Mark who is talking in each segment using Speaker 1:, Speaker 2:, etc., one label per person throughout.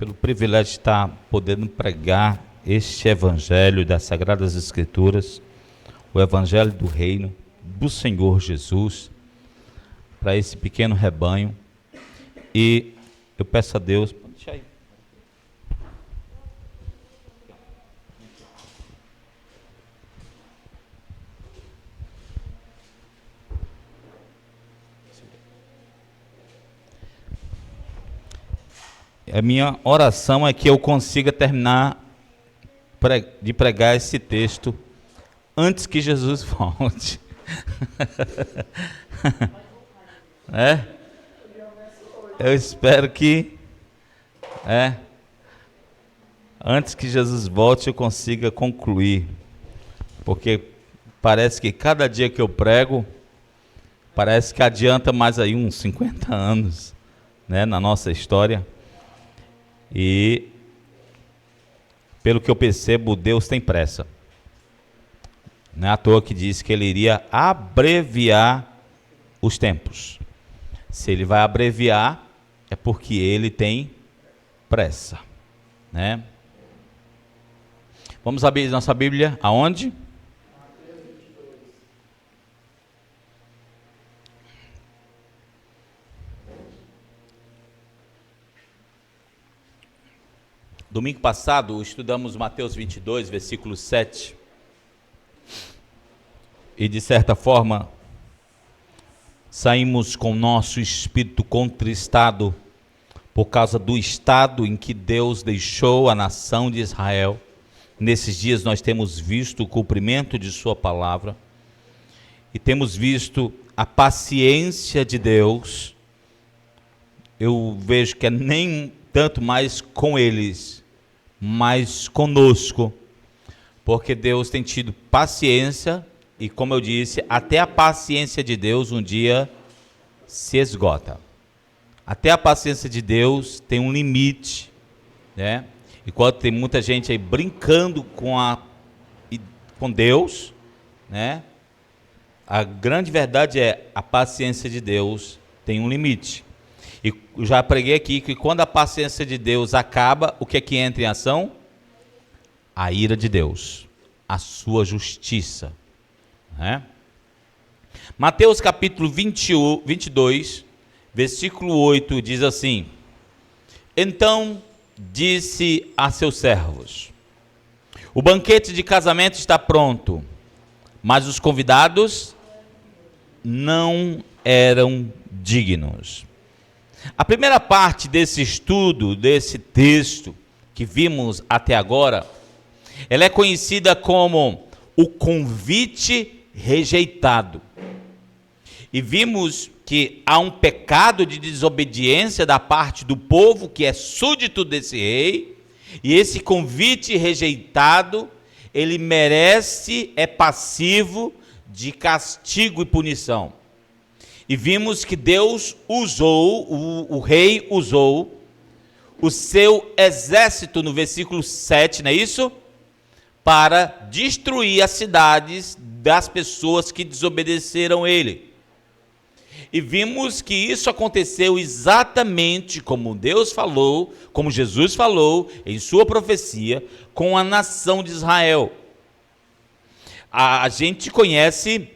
Speaker 1: pelo privilégio de estar podendo pregar este Evangelho das Sagradas Escrituras, o Evangelho do Reino do Senhor Jesus, para esse pequeno rebanho. E eu peço a Deus, deixa aí. A minha oração é que eu consiga terminar de pregar esse texto antes que Jesus volte. Eu espero que antes que Jesus volte eu consiga concluir, porque parece que cada dia que eu prego parece que adianta mais aí uns 50 anos, na nossa história. E pelo que eu percebo, Deus tem pressa. Não é à toa que disse que ele iria abreviar os tempos. Se ele vai abreviar, é porque ele tem pressa, Vamos abrir nossa Bíblia aonde? Domingo passado estudamos Mateus 22, versículo 7. E de certa forma, saímos com nosso espírito contristado por causa do estado em que Deus deixou a nação de Israel. Nesses dias nós temos visto o cumprimento de sua palavra e temos visto a paciência de Deus. Eu vejo que é nem tanto mais com eles, mas conosco, porque Deus tem tido paciência e, como eu disse, até a paciência de Deus um dia se esgota. Até a paciência de Deus tem um limite, Enquanto tem muita gente aí brincando com Deus, a grande verdade é a paciência de Deus tem um limite. E já preguei aqui que quando a paciência de Deus acaba, o que é que entra em ação? A ira de Deus, a sua justiça. Mateus capítulo 22, versículo 8 diz assim: Então disse a seus servos: O banquete de casamento está pronto, mas os convidados não eram dignos. A primeira parte desse estudo, desse texto que vimos até agora, ela é conhecida como o convite rejeitado. E vimos que há um pecado de desobediência da parte do povo que é súdito desse rei, e esse convite rejeitado, ele merece, é passivo de castigo e punição. E vimos que Deus usou, o rei usou o seu exército, no versículo 7, não é isso? Para destruir as cidades das pessoas que desobedeceram ele. E vimos que isso aconteceu exatamente como Deus falou, como Jesus falou em sua profecia, com a nação de Israel. A gente conhece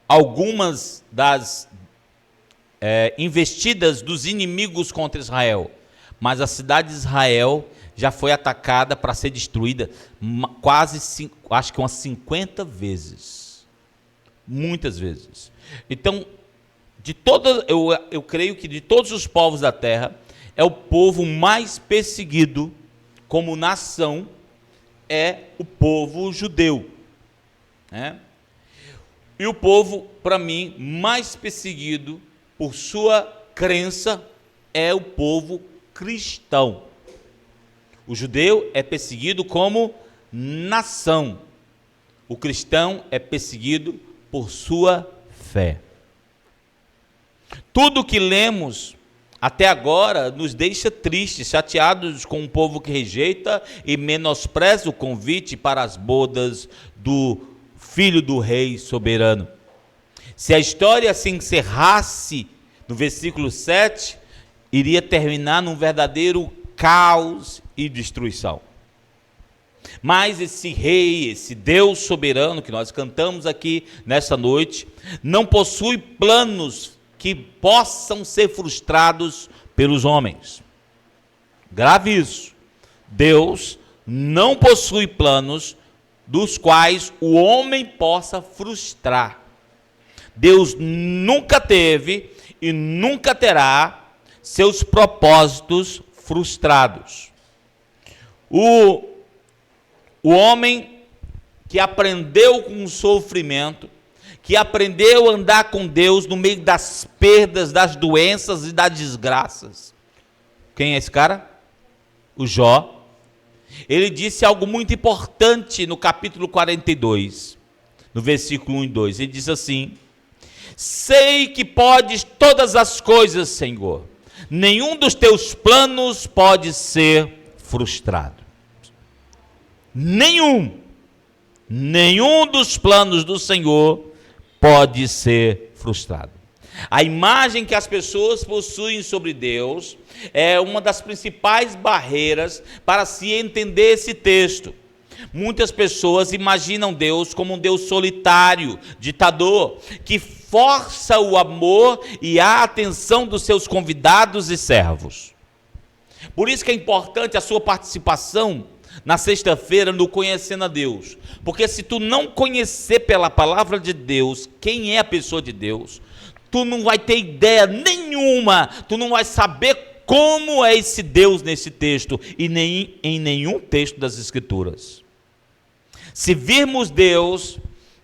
Speaker 1: algumas das investidas dos inimigos contra Israel, mas a cidade de Israel já foi atacada para ser destruída acho que umas 50 vezes, muitas vezes. Então, eu creio que de todos os povos da terra, é o povo mais perseguido como nação, é o povo judeu, E o povo, para mim, mais perseguido por sua crença é o povo cristão. O judeu é perseguido como nação. O cristão é perseguido por sua fé. Tudo que lemos até agora nos deixa tristes, chateados com um povo que rejeita e menospreza o convite para as bodas do Filho do Rei soberano. Se a história se encerrasse no versículo 7, iria terminar num verdadeiro caos e destruição. Mas esse rei, esse Deus soberano que nós cantamos aqui nessa noite, não possui planos que possam ser frustrados pelos homens. Grave isso. Deus não possui planos dos quais o homem possa frustrar. Deus nunca teve e nunca terá seus propósitos frustrados. O homem que aprendeu com o sofrimento, que aprendeu a andar com Deus no meio das perdas, das doenças e das desgraças. Quem é esse cara? O Jó. Ele disse algo muito importante no capítulo 42, no versículo 1 e 2. Ele diz assim: sei que podes todas as coisas, Senhor. Nenhum dos teus planos pode ser frustrado. Nenhum dos planos do Senhor pode ser frustrado. A imagem que as pessoas possuem sobre Deus é uma das principais barreiras para se entender esse texto. Muitas pessoas imaginam Deus como um Deus solitário, ditador, que força o amor e a atenção dos seus convidados e servos. Por isso que é importante a sua participação na sexta-feira no Conhecendo a Deus, porque se tu não conhecer pela palavra de Deus quem é a pessoa de Deus, tu não vai ter ideia nenhuma, tu não vai saber como é esse Deus nesse texto e nem em nenhum texto das Escrituras. Se virmos Deus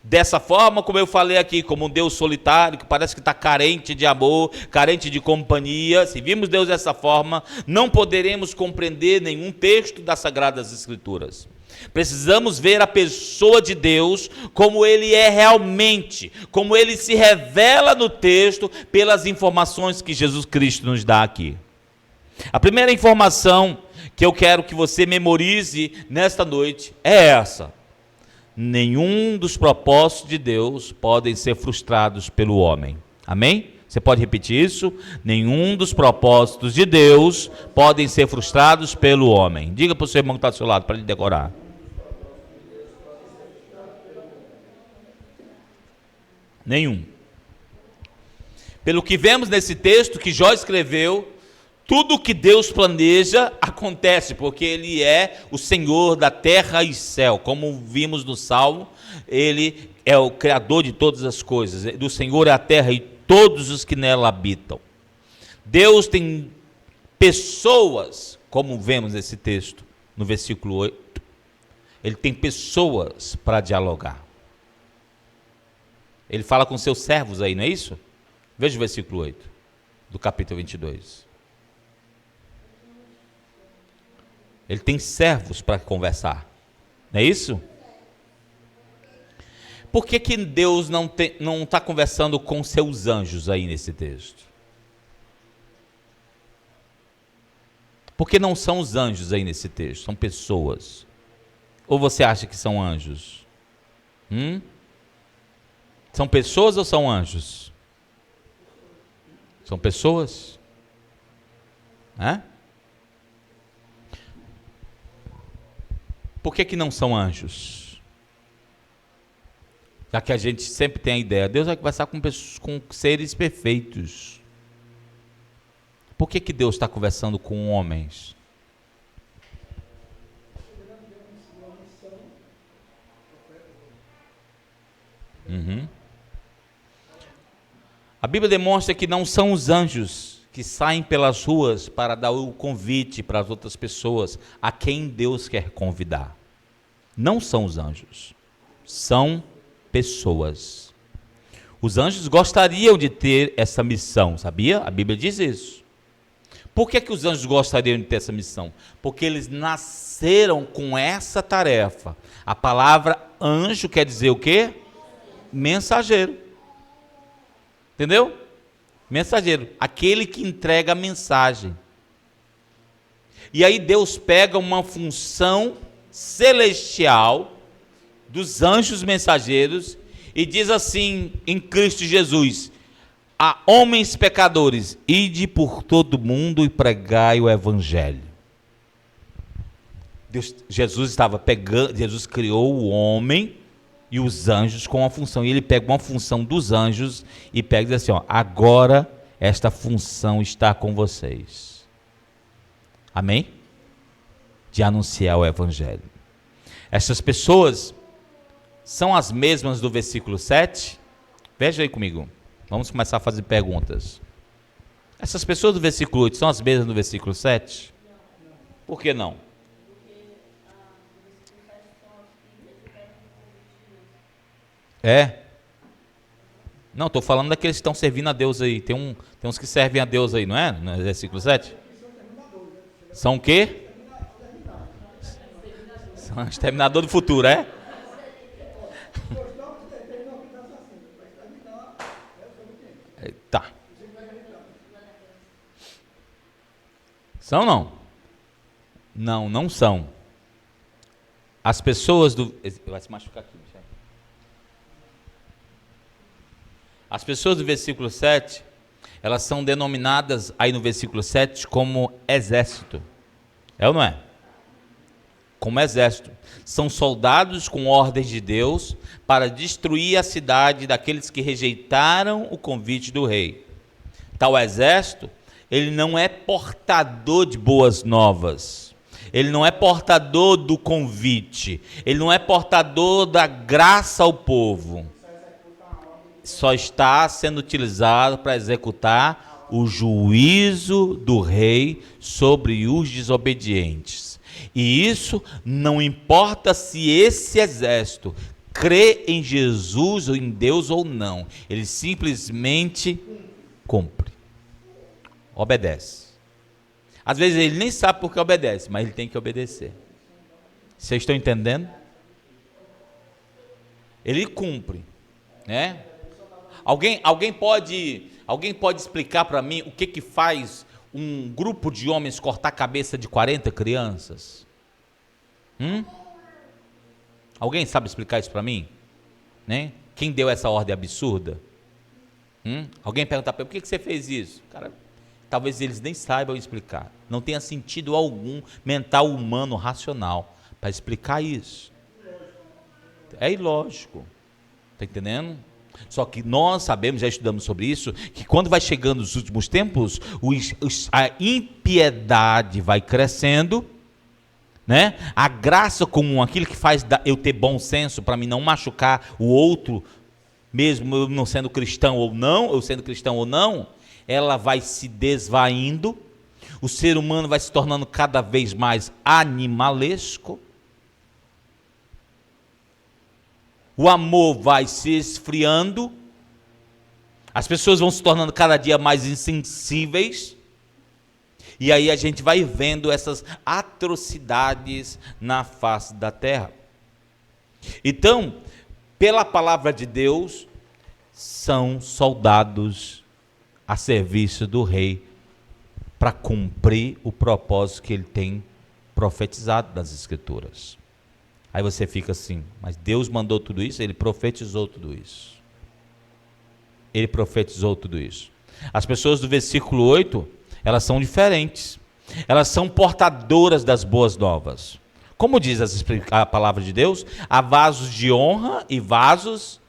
Speaker 1: dessa forma, como eu falei aqui, como um Deus solitário, que parece que está carente de amor, carente de companhia, se virmos Deus dessa forma, não poderemos compreender nenhum texto das Sagradas Escrituras. Precisamos ver a pessoa de Deus como Ele é realmente, como Ele se revela no texto pelas informações que Jesus Cristo nos dá aqui. A primeira informação que eu quero que você memorize nesta noite é essa: nenhum dos propósitos de Deus podem ser frustrados pelo homem. Amém? Você pode repetir isso? Nenhum dos propósitos de Deus podem ser frustrados pelo homem. Diga para o seu irmão que está do seu lado, para ele decorar. Nenhum. Pelo que vemos nesse texto que Jó escreveu, tudo o que Deus planeja acontece, porque Ele é o Senhor da terra e céu. Como vimos no Salmo, Ele é o Criador de todas as coisas. Do Senhor é a terra e todos os que nela habitam. Deus tem pessoas, como vemos nesse texto, no versículo 8. Ele tem pessoas para dialogar. Ele fala com seus servos aí, não é isso? Veja o versículo 8, do capítulo 22. Ele tem servos para conversar, não é isso? Por que Deus não está conversando com seus anjos aí nesse texto? Porque não são os anjos aí nesse texto, são pessoas. Ou você acha que são anjos? São pessoas ou são anjos? São pessoas? Por que não são anjos? Já que a gente sempre tem a ideia, Deus vai conversar com seres perfeitos. Por que Deus está conversando com homens? A Bíblia demonstra que não são os anjos que saem pelas ruas para dar o convite para as outras pessoas a quem Deus quer convidar. Não são os anjos, são pessoas. Os anjos gostariam de ter essa missão, sabia? A Bíblia diz isso. Por que os anjos gostariam de ter essa missão? Porque eles nasceram com essa tarefa. A palavra anjo quer dizer o quê? Mensageiro. Entendeu? Mensageiro, aquele que entrega a mensagem. E aí Deus pega uma função celestial dos anjos mensageiros e diz assim em Cristo Jesus: a homens pecadores, ide por todo mundo e pregai o evangelho. Jesus criou o homem e os anjos com uma função, e ele pega uma função dos anjos e pega e diz assim, ó, agora esta função está com vocês. Amém? De anunciar o evangelho. Essas pessoas são as mesmas do versículo 7? Veja aí comigo. Vamos começar a fazer perguntas. Essas pessoas do versículo 8 são as mesmas do versículo 7? Por que não? É? Não, estou falando daqueles que estão servindo a Deus aí. Tem uns que servem a Deus aí, não é? No versículo 7? São o quê? São exterminador do futuro, é? Tá. São não? Não, não são. As pessoas do... Vai se machucar aqui, Michel. As pessoas do versículo 7, elas são denominadas aí no versículo 7 como exército. É ou não é? Como exército. São soldados com ordens de Deus para destruir a cidade daqueles que rejeitaram o convite do rei. Tal exército, ele não é portador de boas novas. Ele não é portador do convite. Ele não é portador da graça ao povo. Só está sendo utilizado para executar o juízo do rei sobre os desobedientes. E isso não importa se esse exército crê em Jesus ou em Deus ou não. Ele simplesmente cumpre. Obedece. Às vezes ele nem sabe por que obedece, mas ele tem que obedecer. Vocês estão entendendo? Ele cumpre, né? Alguém pode explicar para mim o que faz um grupo de homens cortar a cabeça de 40 crianças? Alguém sabe explicar isso para mim? Né? Quem deu essa ordem absurda? Alguém perguntar para mim, por que você fez isso? Cara, talvez eles nem saibam explicar. Não tenha sentido algum mental, humano, racional para explicar isso. É ilógico. Está entendendo? Só que nós sabemos, já estudamos sobre isso, que quando vai chegando os últimos tempos, a impiedade vai crescendo, né? A graça comum, aquilo que faz eu ter bom senso para mim não machucar o outro, mesmo eu não sendo cristão ou não, eu sendo cristão ou não, ela vai se desvaindo, o ser humano vai se tornando cada vez mais animalesco, o amor vai se esfriando, as pessoas vão se tornando cada dia mais insensíveis, e aí a gente vai vendo essas atrocidades na face da terra. Então, pela palavra de Deus, são soldados a serviço do rei, para cumprir o propósito que ele tem profetizado nas Escrituras. Aí você fica assim, mas Deus mandou tudo isso? Ele profetizou tudo isso. Ele profetizou tudo isso. As pessoas do versículo 8, elas são diferentes. Elas são portadoras das boas novas. Como diz a palavra de Deus, há vasos de honra e vasos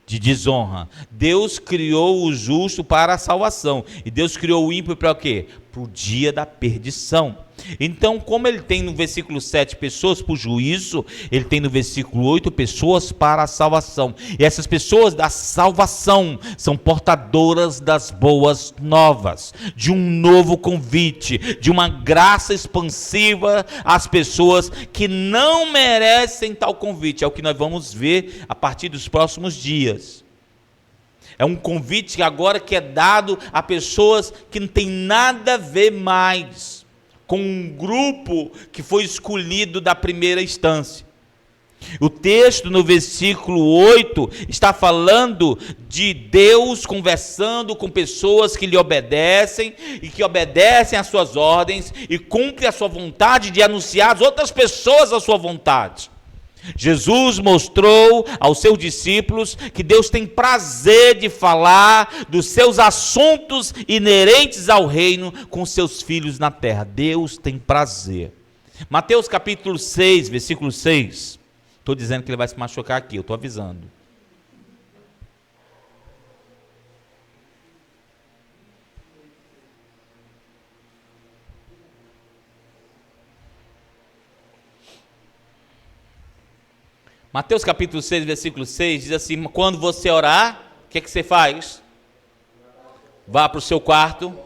Speaker 1: de desonra. Deus criou o justo para a salvação. E Deus criou o ímpio para o quê? Para o dia da perdição. Então, como ele tem no versículo 7 pessoas para o juízo, ele tem no versículo 8 pessoas para a salvação. E essas pessoas da salvação são portadoras das boas novas, de um novo convite, de uma graça expansiva às pessoas que não merecem tal convite. É o que nós vamos ver a partir dos próximos dias. É um convite agora que é dado a pessoas que não tem nada a ver mais com um grupo que foi escolhido da primeira instância. O texto no versículo 8 está falando de Deus conversando com pessoas que lhe obedecem e que obedecem às suas ordens e cumprem a sua vontade de anunciar às outras pessoas a sua vontade. Jesus mostrou aos seus discípulos que Deus tem prazer de falar dos seus assuntos inerentes ao reino com seus filhos na terra. Deus tem prazer. Mateus capítulo 6, versículo 6. Estou dizendo que ele vai se machucar aqui, eu estou avisando. Mateus capítulo 6, versículo 6, diz assim: quando você orar, o que você faz? Vá para o seu quarto,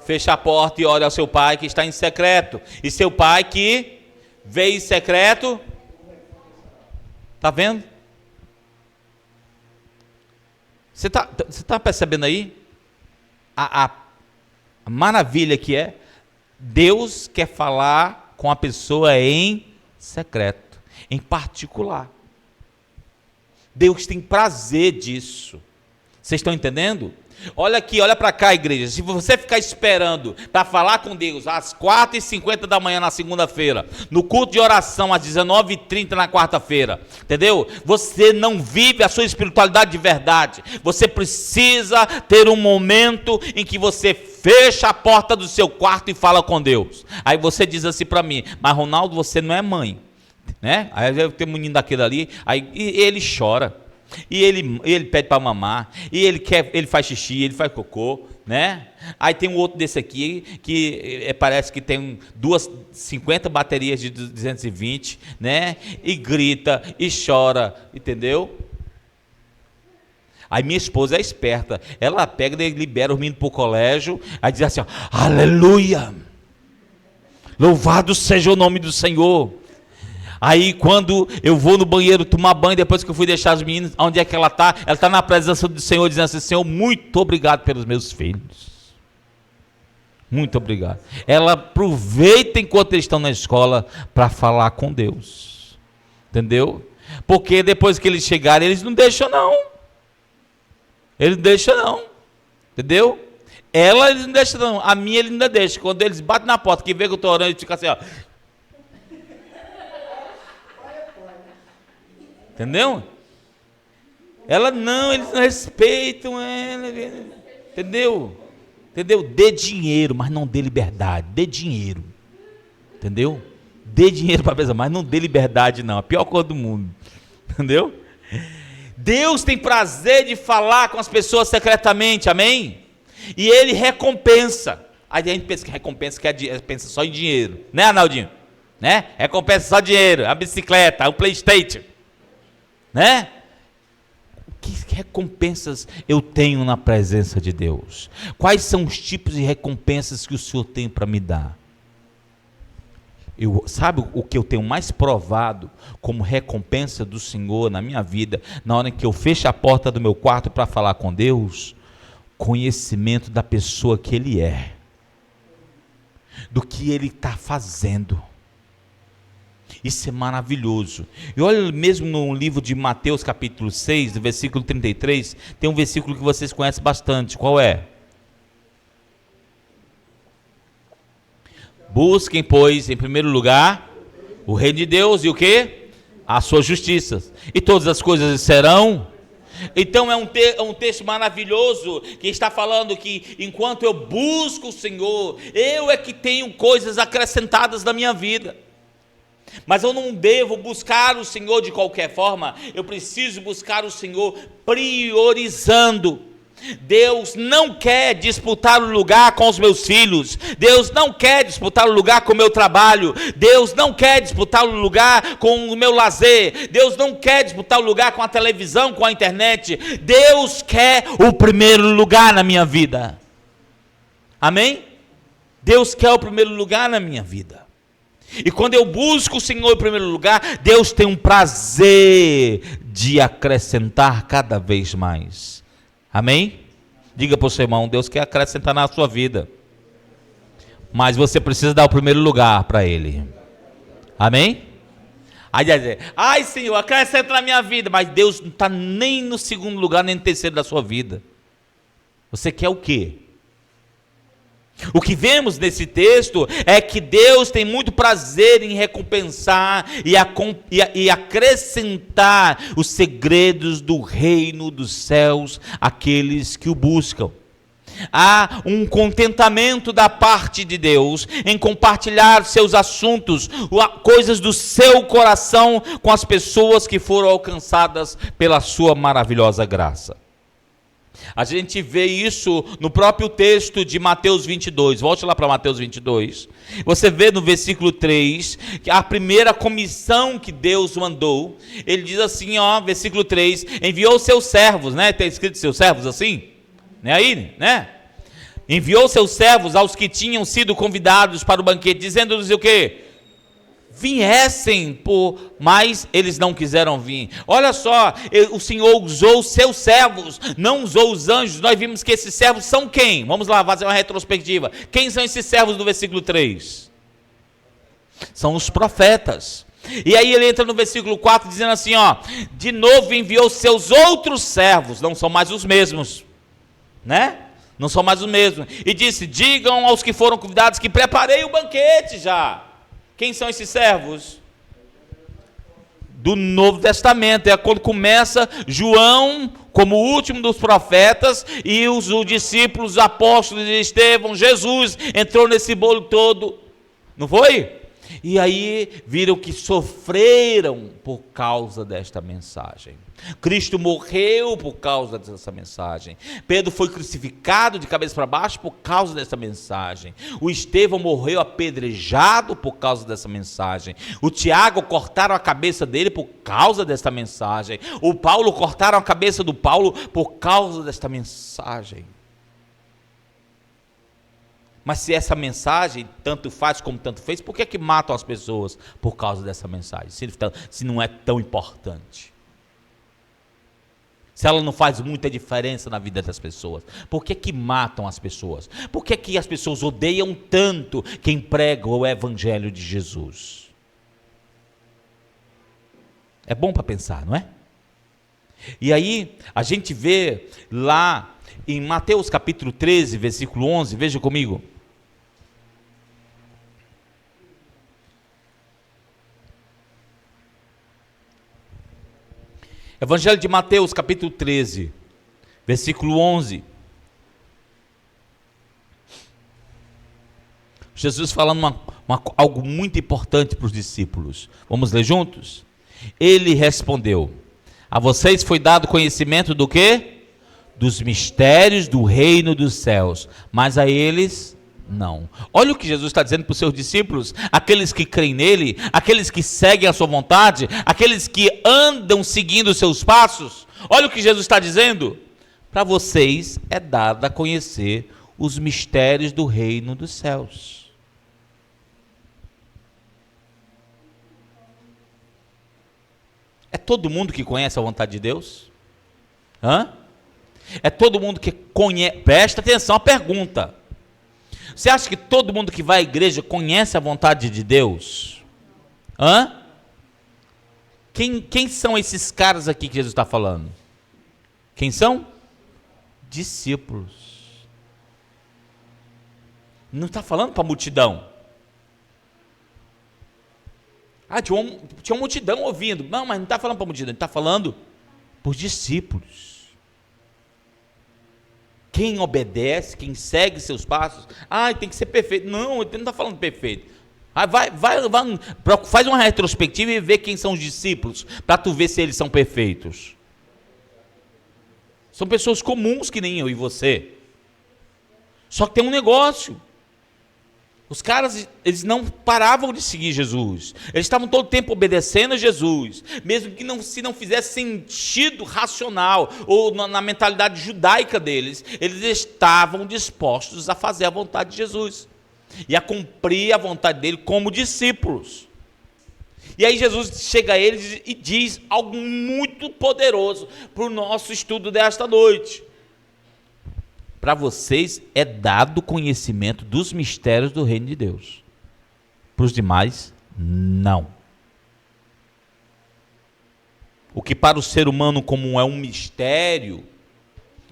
Speaker 1: fecha a porta e ore ao seu pai que está em secreto. E seu pai que veio em secreto, está vendo? Você tá percebendo aí a maravilha que é? Deus quer falar com a pessoa em secreto, em particular. Deus tem prazer disso. Vocês estão entendendo? Olha aqui, olha para cá, igreja. Se você ficar esperando para falar com Deus às 4h50 da manhã na segunda-feira, no culto de oração às 19h30 na quarta-feira, entendeu? Você não vive a sua espiritualidade de verdade. Você precisa ter um momento em que você fecha a porta do seu quarto e fala com Deus. Aí você diz assim para mim: mas Ronaldo, você não é mãe, né? Aí eu tenho um menino daquele ali, aí ele chora. E ele pede para mamar, e ele faz xixi, ele faz cocô, né? Aí tem um outro desse aqui, que parece que tem 50 baterias de 220, né? E grita, e chora, entendeu? Aí minha esposa é esperta, ela pega e libera os meninos para o colégio, aí diz assim, ó, aleluia, louvado seja o nome do Senhor. Aí quando eu vou no banheiro tomar banho, depois que eu fui deixar as meninas, onde é que ela está? Ela está na presença do Senhor, dizendo assim, Senhor, muito obrigado pelos meus filhos. Muito obrigado. Ela aproveita enquanto eles estão na escola para falar com Deus. Entendeu? Porque depois que eles chegarem, eles não deixam não. Eles não deixam não. Entendeu? Eles não deixam não. A minha ele ainda deixa. Quando eles batem na porta, que vê que eu estou orando, ele fica assim, ó. Entendeu? Ela não, eles não respeitam ela, entendeu? Entendeu? Dê dinheiro, mas não dê liberdade, dê dinheiro, entendeu? Dê dinheiro para a pessoa, mas não dê liberdade não, a pior coisa do mundo, entendeu? Deus tem prazer de falar com as pessoas secretamente, amém? E Ele recompensa. Aí a gente pensa que recompensa pensa só em dinheiro, né, Arnaldinho? Né? Recompensa só dinheiro, a bicicleta, o PlayStation. Né? Que recompensas eu tenho na presença de Deus? Quais são os tipos de recompensas que o Senhor tem para me dar? Sabe o que eu tenho mais provado como recompensa do Senhor na minha vida, na hora em que eu fecho a porta do meu quarto para falar com Deus? Conhecimento da pessoa que Ele é, do que Ele está fazendo. Isso é maravilhoso. E olha mesmo no livro de Mateus capítulo 6, versículo 33, tem um versículo que vocês conhecem bastante. Qual é? Busquem, pois, em primeiro lugar, o reino de Deus e o quê? A sua justiça. E todas as coisas serão. Então é um texto maravilhoso que está falando que enquanto eu busco o Senhor, eu é que tenho coisas acrescentadas na minha vida. Mas eu não devo buscar o Senhor de qualquer forma, eu preciso buscar o Senhor priorizando. Deus não quer disputar o lugar com os meus filhos, Deus não quer disputar o lugar com o meu trabalho, Deus não quer disputar o lugar com o meu lazer, Deus não quer disputar o lugar com a televisão, com a internet. Deus quer o primeiro lugar na minha vida, amém? Deus quer o primeiro lugar na minha vida. E quando eu busco o Senhor em primeiro lugar, Deus tem um prazer de acrescentar cada vez mais. Amém? Diga para o seu irmão, Deus quer acrescentar na sua vida. Mas você precisa dar o primeiro lugar para Ele. Amém? Aí vai dizer, ai Senhor, acrescenta na minha vida. Mas Deus não está nem no segundo lugar, nem no terceiro da sua vida. Você quer o quê? O que vemos nesse texto é que Deus tem muito prazer em recompensar e acrescentar os segredos do reino dos céus àqueles que o buscam. Há um contentamento da parte de Deus em compartilhar seus assuntos, coisas do seu coração com as pessoas que foram alcançadas pela sua maravilhosa graça. A gente vê isso no próprio texto de Mateus 22. Volte lá para Mateus 22. Você vê no versículo 3, que a primeira comissão que Deus mandou, ele diz assim, versículo 3, enviou seus servos, né? Tem escrito seus servos assim? Né aí, né? Enviou seus servos aos que tinham sido convidados para o banquete, dizendo-lhes o quê? Viessem, mas eles não quiseram vir. Olha só, o Senhor usou os seus servos, não usou os anjos. Nós vimos que esses servos são quem? Vamos lá fazer uma retrospectiva. Quem são esses servos do versículo 3? São os profetas. E aí ele entra no versículo 4 dizendo assim, de novo enviou seus outros servos, não são mais os mesmos, né? Não são mais os mesmos. E disse, digam aos que foram convidados que preparei o banquete já. Quem são esses servos? Do Novo Testamento. É quando começa João, como o último dos profetas, e os discípulos, os apóstolos de Estevão, Jesus entrou nesse bolo todo. Não foi? E aí viram que sofreram por causa desta mensagem. Cristo morreu por causa dessa mensagem. Pedro foi crucificado de cabeça para baixo por causa dessa mensagem. O Estevão morreu apedrejado por causa dessa mensagem. O Tiago cortaram a cabeça dele por causa desta mensagem. O Paulo cortaram a cabeça do Paulo por causa desta mensagem. Mas se essa mensagem tanto faz como tanto fez, por que matam as pessoas por causa dessa mensagem? Se não é tão importante. Se ela não faz muita diferença na vida das pessoas. Por que matam as pessoas? Por que as pessoas odeiam tanto quem prega o evangelho de Jesus? É bom para pensar, não é? E aí a gente vê lá em Mateus capítulo 13, versículo 11, veja comigo. Evangelho de Mateus capítulo 13, versículo 11. Jesus falando algo muito importante para os discípulos. Vamos ler juntos? Ele respondeu, a vocês foi dado conhecimento do quê? Dos mistérios do reino dos céus, mas a eles não. Olha o que Jesus está dizendo para os seus discípulos, aqueles que creem nele, aqueles que seguem a sua vontade, aqueles que andam seguindo os seus passos. Olha o que Jesus está dizendo, para vocês é dado a conhecer os mistérios do reino dos céus. É todo mundo que conhece a vontade de Deus? É todo mundo que conhece. Presta atenção à pergunta. Você acha que todo mundo que vai à igreja conhece a vontade de Deus? Quem são esses caras aqui que Jesus está falando? Quem são? Discípulos. Não está falando para a multidão. Tinha uma multidão ouvindo. Não, mas não está falando para a multidão, ele está falando para os discípulos. Quem obedece, quem segue seus passos, tem que ser perfeito. Não, ele não está falando perfeito. Faz uma retrospectiva e vê quem são os discípulos, para tu ver se eles são perfeitos. São pessoas comuns que nem eu e você. Só que tem um negócio. Os caras, eles não paravam de seguir Jesus. Eles estavam todo o tempo obedecendo a Jesus. Mesmo que se não fizesse sentido racional ou na mentalidade judaica deles, eles estavam dispostos a fazer a vontade de Jesus. E a cumprir a vontade dele como discípulos. E aí Jesus chega a eles e diz algo muito poderoso para o nosso estudo desta noite. Para vocês é dado conhecimento dos mistérios do reino de Deus. Para os demais, não. O que para o ser humano comum é um mistério,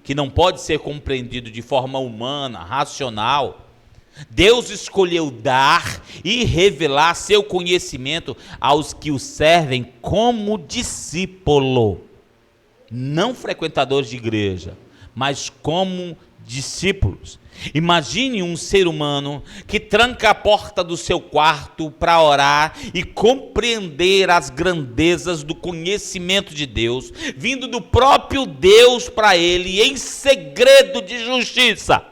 Speaker 1: que não pode ser compreendido de forma humana, racional, Deus escolheu dar e revelar seu conhecimento aos que o servem como discípulo, não frequentadores de igreja, mas como discípulos. Imagine um ser humano que tranca a porta do seu quarto para orar e compreender as grandezas do conhecimento de Deus, vindo do próprio Deus para ele, em segredo de justiça.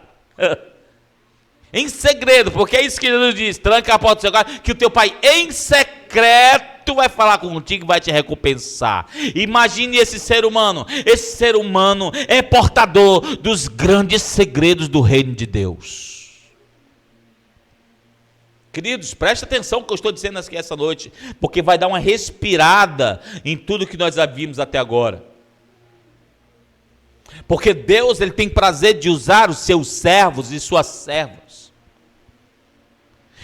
Speaker 1: Em segredo, porque é isso que Jesus diz: tranca a porta do seu quarto, que o teu pai em secreto vai falar contigo e vai te recompensar. Imagine esse ser humano é portador dos grandes segredos do reino de Deus. Queridos, preste atenção no que eu estou dizendo aqui essa noite, porque vai dar uma respirada em tudo que nós já vimos até agora. Porque Deus, ele tem prazer de usar os seus servos e suas servas.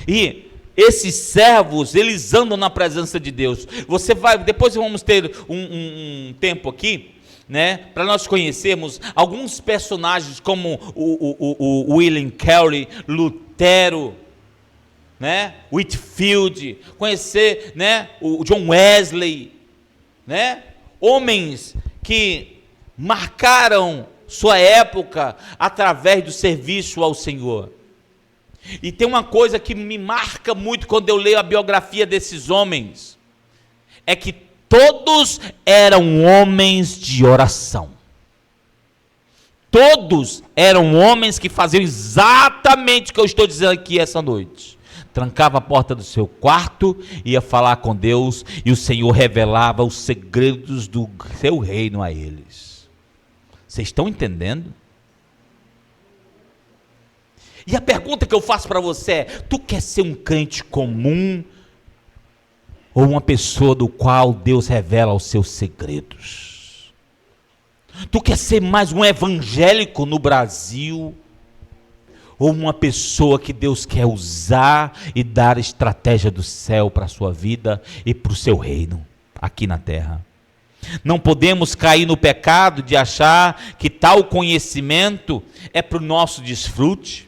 Speaker 1: E esses servos, eles andam na presença de Deus. Depois vamos ter um tempo aqui, né, para nós conhecermos alguns personagens como o William Carey, Lutero, né, Whitefield, conhecer, né, o John Wesley, né, homens que marcaram sua época através do serviço ao Senhor. E tem uma coisa que me marca muito quando eu leio a biografia desses homens, é que todos eram homens de oração. Todos eram homens que faziam exatamente o que eu estou dizendo aqui essa noite. Trancava a porta do seu quarto, ia falar com Deus, e o Senhor revelava os segredos do seu reino a eles. Vocês estão entendendo? E a pergunta que eu faço para você é: tu quer ser um crente comum ou uma pessoa do qual Deus revela os seus segredos? Tu quer ser mais um evangélico no Brasil ou uma pessoa que Deus quer usar e dar estratégia do céu para a sua vida e para o seu reino aqui na terra? Não podemos cair no pecado de achar que tal conhecimento é para o nosso desfrute,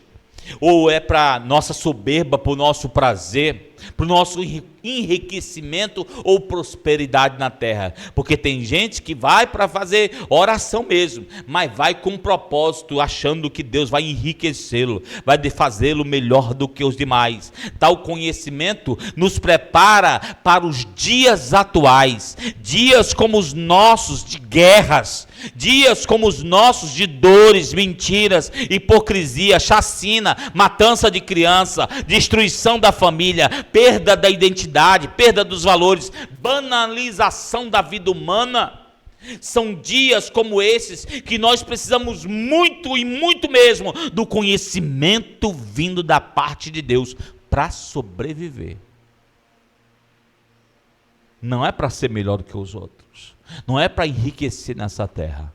Speaker 1: ou é para nossa soberba, para o nosso prazer, para o nosso enriquecimento ou prosperidade na terra. Porque tem gente que vai para fazer oração mesmo, mas vai com um propósito, achando que Deus vai enriquecê-lo, vai fazê-lo melhor do que os demais. Tal conhecimento nos prepara para os dias atuais, dias como os nossos de guerras, dias como os nossos de dores, mentiras, hipocrisia, chacina, matança de criança, destruição da família, perda da identidade, perda dos valores, banalização da vida humana. São dias como esses que nós precisamos muito e muito mesmo do conhecimento vindo da parte de Deus para sobreviver. Não é para ser melhor do que os outros, não é para enriquecer nessa terra,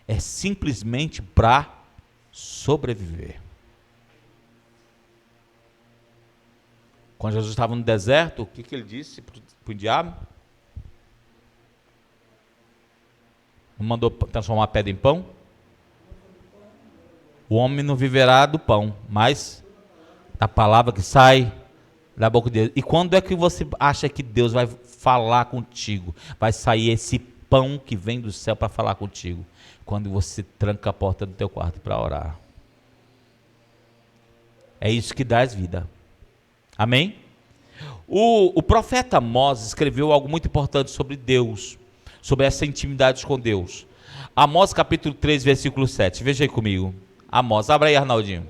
Speaker 1: é simplesmente para sobreviver. Quando Jesus estava no deserto, o que ele disse para o diabo? Não mandou transformar a pedra em pão? O homem não viverá do pão, mas da palavra que sai da boca de Deus. E quando é que você acha que Deus vai falar contigo? Vai sair esse pão que vem do céu para falar contigo? Quando você tranca a porta do teu quarto para orar. É isso que dá vida. Amém? O profeta Amós escreveu algo muito importante sobre Deus, sobre essa intimidade com Deus. Amós capítulo 3, versículo 7. Veja aí comigo. Amós, abra aí, Arnaldinho.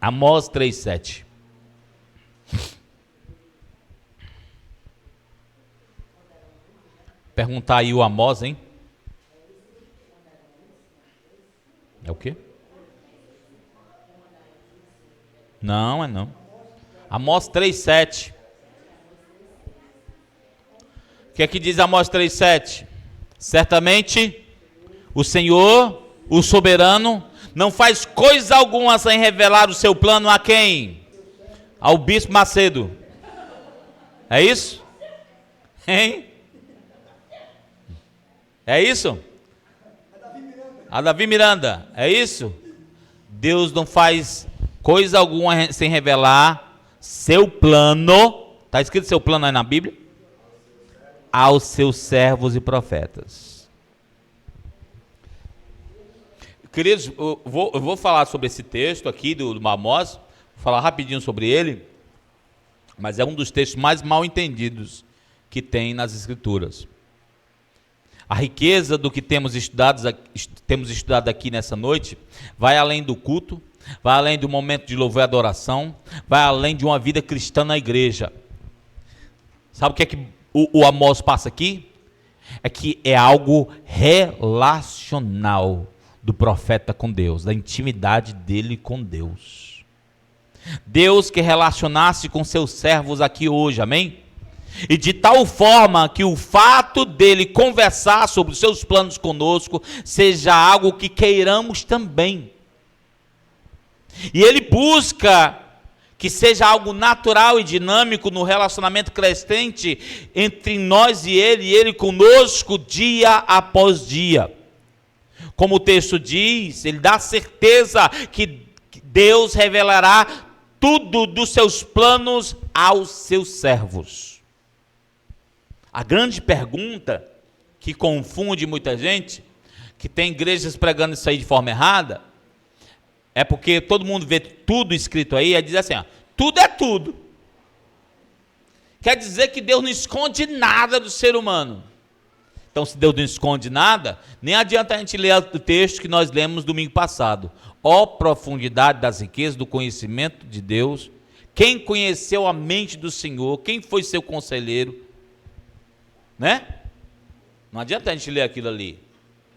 Speaker 1: Amós 3, 7. Perguntar aí o Amós, hein? É o quê? Não, é não. Amós 3, 7. O que é que diz Amós 3, 7? Certamente o Senhor, o soberano, não faz coisa alguma sem revelar o seu plano a quem? Ao bispo Macedo. É isso? Hein? É isso? A Davi Miranda. É isso? Deus não faz coisa alguma sem revelar seu plano. Está escrito seu plano aí na Bíblia? Aos seus servos e profetas. Queridos, eu vou falar sobre esse texto aqui do Amós, vou falar rapidinho sobre ele, mas é um dos textos mais mal entendidos que tem nas Escrituras. A riqueza do que temos estudado aqui nessa noite vai além do culto, vai além do momento de louvor e adoração, vai além de uma vida cristã na igreja. Sabe o que é que o Amós passa aqui? É que é algo relacional do profeta com Deus, da intimidade dele com Deus. Deus quer relacionar-se com seus servos aqui hoje, amém? E de tal forma que o fato dele conversar sobre os seus planos conosco seja algo que queiramos também. E ele busca que seja algo natural e dinâmico no relacionamento crescente entre nós e ele conosco dia após dia. Como o texto diz, ele dá certeza que Deus revelará tudo dos seus planos aos seus servos. A grande pergunta que confunde muita gente, que tem igrejas pregando isso aí de forma errada, é porque todo mundo vê tudo escrito aí e diz assim, ó, tudo é tudo. Quer dizer que Deus não esconde nada do ser humano. Então, se Deus não esconde nada, nem adianta a gente ler o texto que nós lemos domingo passado. Ó profundidade das riquezas do conhecimento de Deus, quem conheceu a mente do Senhor, quem foi seu conselheiro, né? Não adianta a gente ler aquilo ali,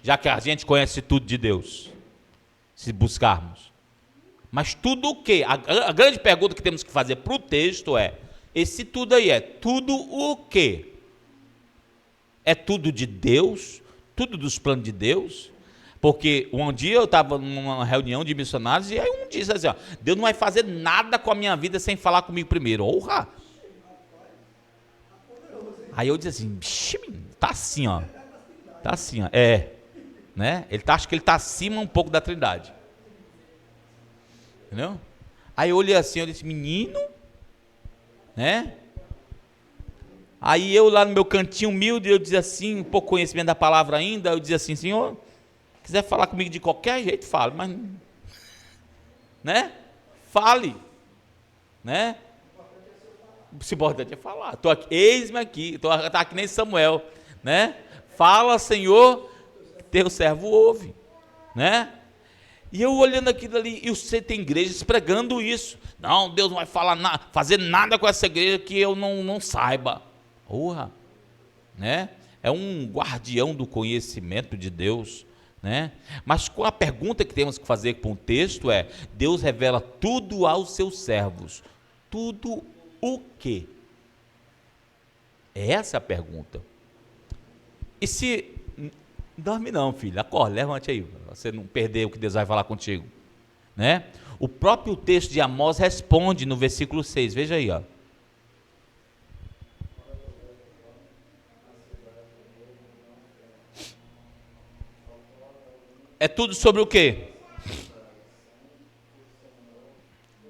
Speaker 1: já que a gente conhece tudo de Deus, se buscarmos. Mas tudo o quê? A grande pergunta que temos que fazer para o texto é, esse tudo aí é tudo o quê? É tudo de Deus? Tudo dos planos de Deus? Porque um dia eu estava numa reunião de missionários e aí um disse assim, ó, Deus não vai fazer nada com a minha vida sem falar comigo primeiro. Orra! Aí eu disse assim, tá assim, ó. Tá assim, ó. Né? Acho que ele está acima um pouco da Trindade. Entendeu? Aí eu olhei assim, eu disse, menino, né? Aí eu lá no meu cantinho humilde, eu dizia assim, um pouco conhecimento da palavra ainda, eu dizia assim, Senhor, quiser falar comigo de qualquer jeito, fale, mas, né? Fale, né? O importante é falar. Estou aqui, eis-me aqui, tá aqui nem Samuel, né? Fala, Senhor, teu servo ouve, né? E eu olhando aquilo ali, e você tem igrejas pregando isso. Não, Deus não vai fazer nada com essa igreja que eu não saiba. Porra, né? É um guardião do conhecimento de Deus, né? Mas com a pergunta que temos que fazer com o texto é, Deus revela tudo aos seus servos. Tudo o quê? É essa a pergunta. E se... Dorme não, filho, acorda, levante aí, para você não perder o que Deus vai falar contigo, né? O próprio texto de Amós responde no versículo 6, veja aí, ó. É tudo sobre o quê?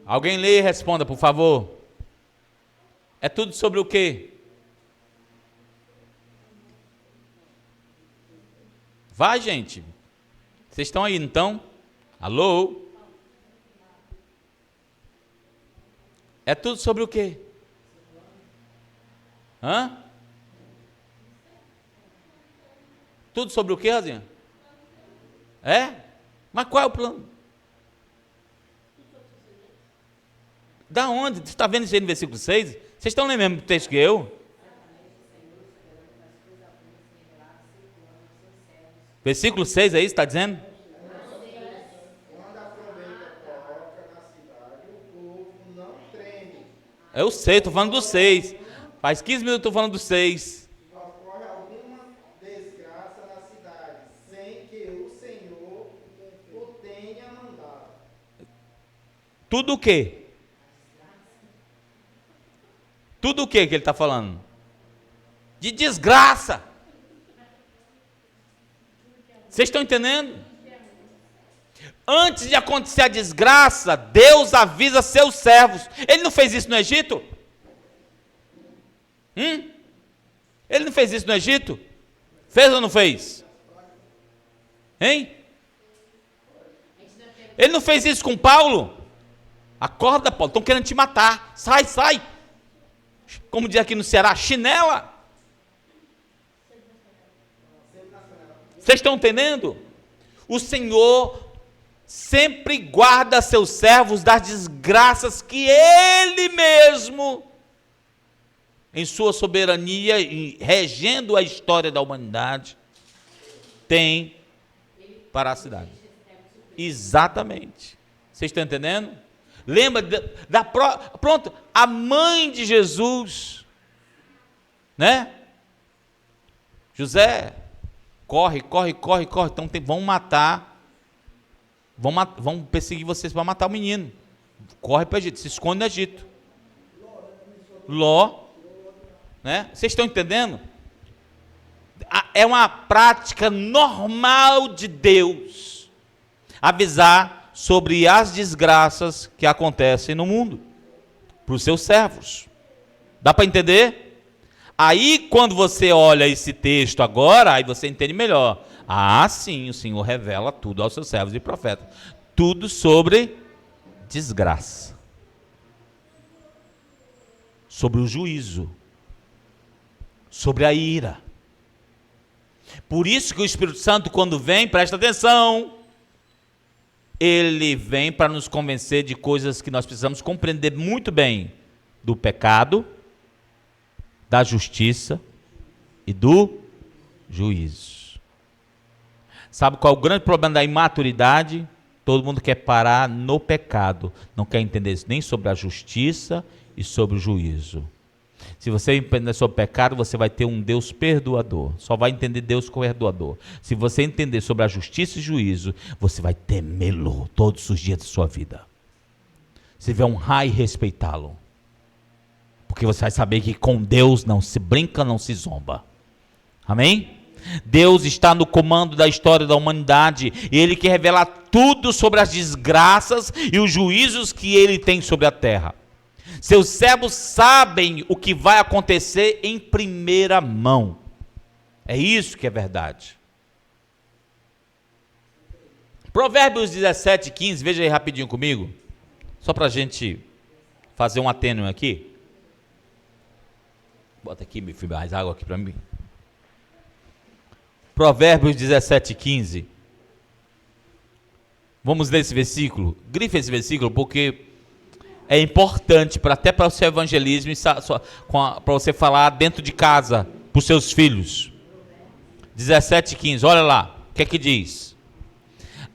Speaker 1: Alguém lê e responda, por favor. É tudo sobre o quê? Vai, gente. Vocês estão aí, então? Alô? É tudo sobre o quê? Hã? Tudo sobre o quê, Rosinha? É? Mas qual é o plano? Da onde? Você está vendo isso aí no versículo 6? Vocês estão lendo o mesmo texto que eu? Versículo 6 é isso, está dizendo?
Speaker 2: Quando a trombeta toca na cidade, o povo não treme.
Speaker 1: Eu sei, estou falando do 6. Faz 15 minutos que estou falando do 6.
Speaker 2: Ocorre alguma desgraça na cidade, sem que o Senhor o tenha mandado.
Speaker 1: Tudo o quê? Tudo o quê que ele está falando? De desgraça. Vocês estão entendendo? Antes de acontecer a desgraça, Deus avisa seus servos. Ele não fez isso no Egito? Ele não fez isso no Egito? Fez ou não fez? Hein? Ele não fez isso com Paulo? Acorda, Paulo, estão querendo te matar. Sai, sai. Como diz aqui no Ceará, chinela. Vocês estão entendendo? O Senhor sempre guarda seus servos das desgraças que Ele mesmo, em sua soberania e regendo a história da humanidade, tem para a cidade. Exatamente. Vocês estão entendendo? Lembra pronto, a mãe de Jesus, né? José, corre. Então vão matar, vão perseguir vocês para matar o menino. Corre para o Egito, se esconde no Egito. Ló, né? Vocês estão entendendo? É uma prática normal de Deus avisar sobre as desgraças que acontecem no mundo para os seus servos. Dá para entender? Aí quando você olha esse texto agora, aí você entende melhor. Ah, sim, o Senhor revela tudo aos seus servos e profetas. Tudo sobre desgraça. Sobre o juízo. Sobre a ira. Por isso que o Espírito Santo, quando vem, presta atenção, ele vem para nos convencer de coisas que nós precisamos compreender muito bem: do pecado, da justiça e do juízo. Sabe qual é o grande problema da imaturidade? Todo mundo quer parar no pecado, não quer entender nem sobre a justiça e sobre o juízo. Se você entender sobre o pecado, você vai ter um Deus perdoador. Só vai entender Deus perdoador. Se você entender sobre a justiça e juízo, você vai temê-lo todos os dias da sua vida. Você vai honrar e respeitá-lo. Porque você vai saber que com Deus não se brinca, não se zomba. Amém? Deus está no comando da história da humanidade. E Ele quer revelar tudo sobre as desgraças e os juízos que Ele tem sobre a terra. Seus servos sabem o que vai acontecer em primeira mão. É isso que é verdade. Provérbios 17, 15, veja aí rapidinho comigo. Só para a gente fazer um atênue aqui. Bota aqui, meu filho, mais água aqui para mim. Provérbios 17, 15. Vamos ler esse versículo. Grife esse versículo porque é importante até para o seu evangelismo e para você falar dentro de casa para os seus filhos. 17, 15, olha lá, o que é que diz?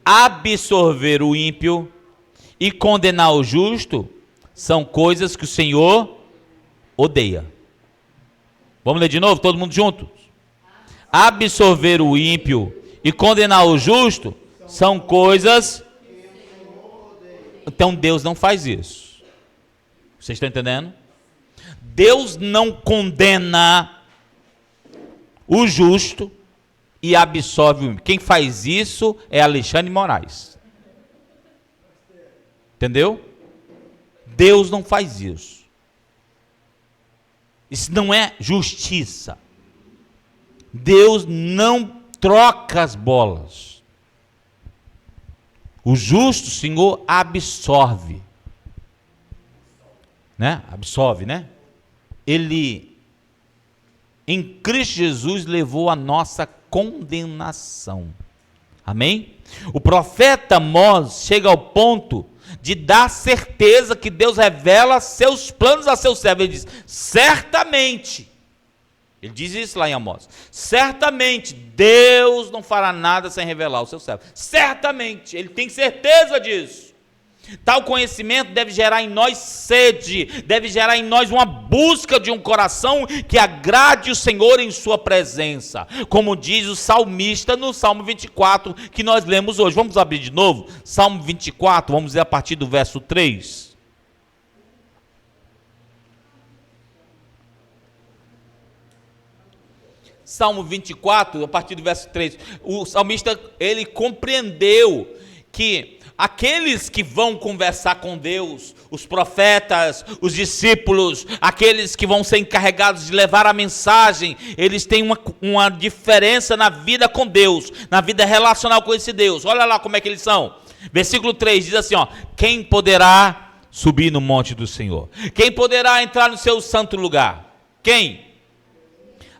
Speaker 1: Absorver o ímpio e condenar o justo são coisas que o Senhor odeia. Vamos ler de novo, todo mundo junto? Absorver o ímpio e condenar o justo são coisas... Então Deus não faz isso. Vocês estão entendendo? Deus não condena o justo e absolve o ímpio. Quem faz isso é Alexandre Moraes. Entendeu? Deus não faz isso. Isso não é justiça. Deus não troca as bolas. O justo, Senhor, absorve. Né? Absolve, né? Ele, em Cristo Jesus, levou a nossa condenação. Amém? O profeta Amós chega ao ponto de dar certeza que Deus revela seus planos a seus servos. Ele diz, certamente, ele diz isso lá em Amós, certamente Deus não fará nada sem revelar ao seu servo. Certamente, ele tem certeza disso. Tal conhecimento deve gerar em nós sede, deve gerar em nós uma busca de um coração que agrade o Senhor em sua presença, como diz o salmista no Salmo 24, que nós lemos hoje. Vamos abrir de novo? Salmo 24, vamos ler a partir do verso 3. Salmo 24, a partir do verso 3. O salmista, ele compreendeu que aqueles que vão conversar com Deus, os profetas, os discípulos, aqueles que vão ser encarregados de levar a mensagem, eles têm uma diferença na vida com Deus, na vida relacional com esse Deus. Olha lá como é que eles são. Versículo 3 diz assim, ó: quem poderá subir no monte do Senhor? Quem poderá entrar no seu santo lugar? Quem?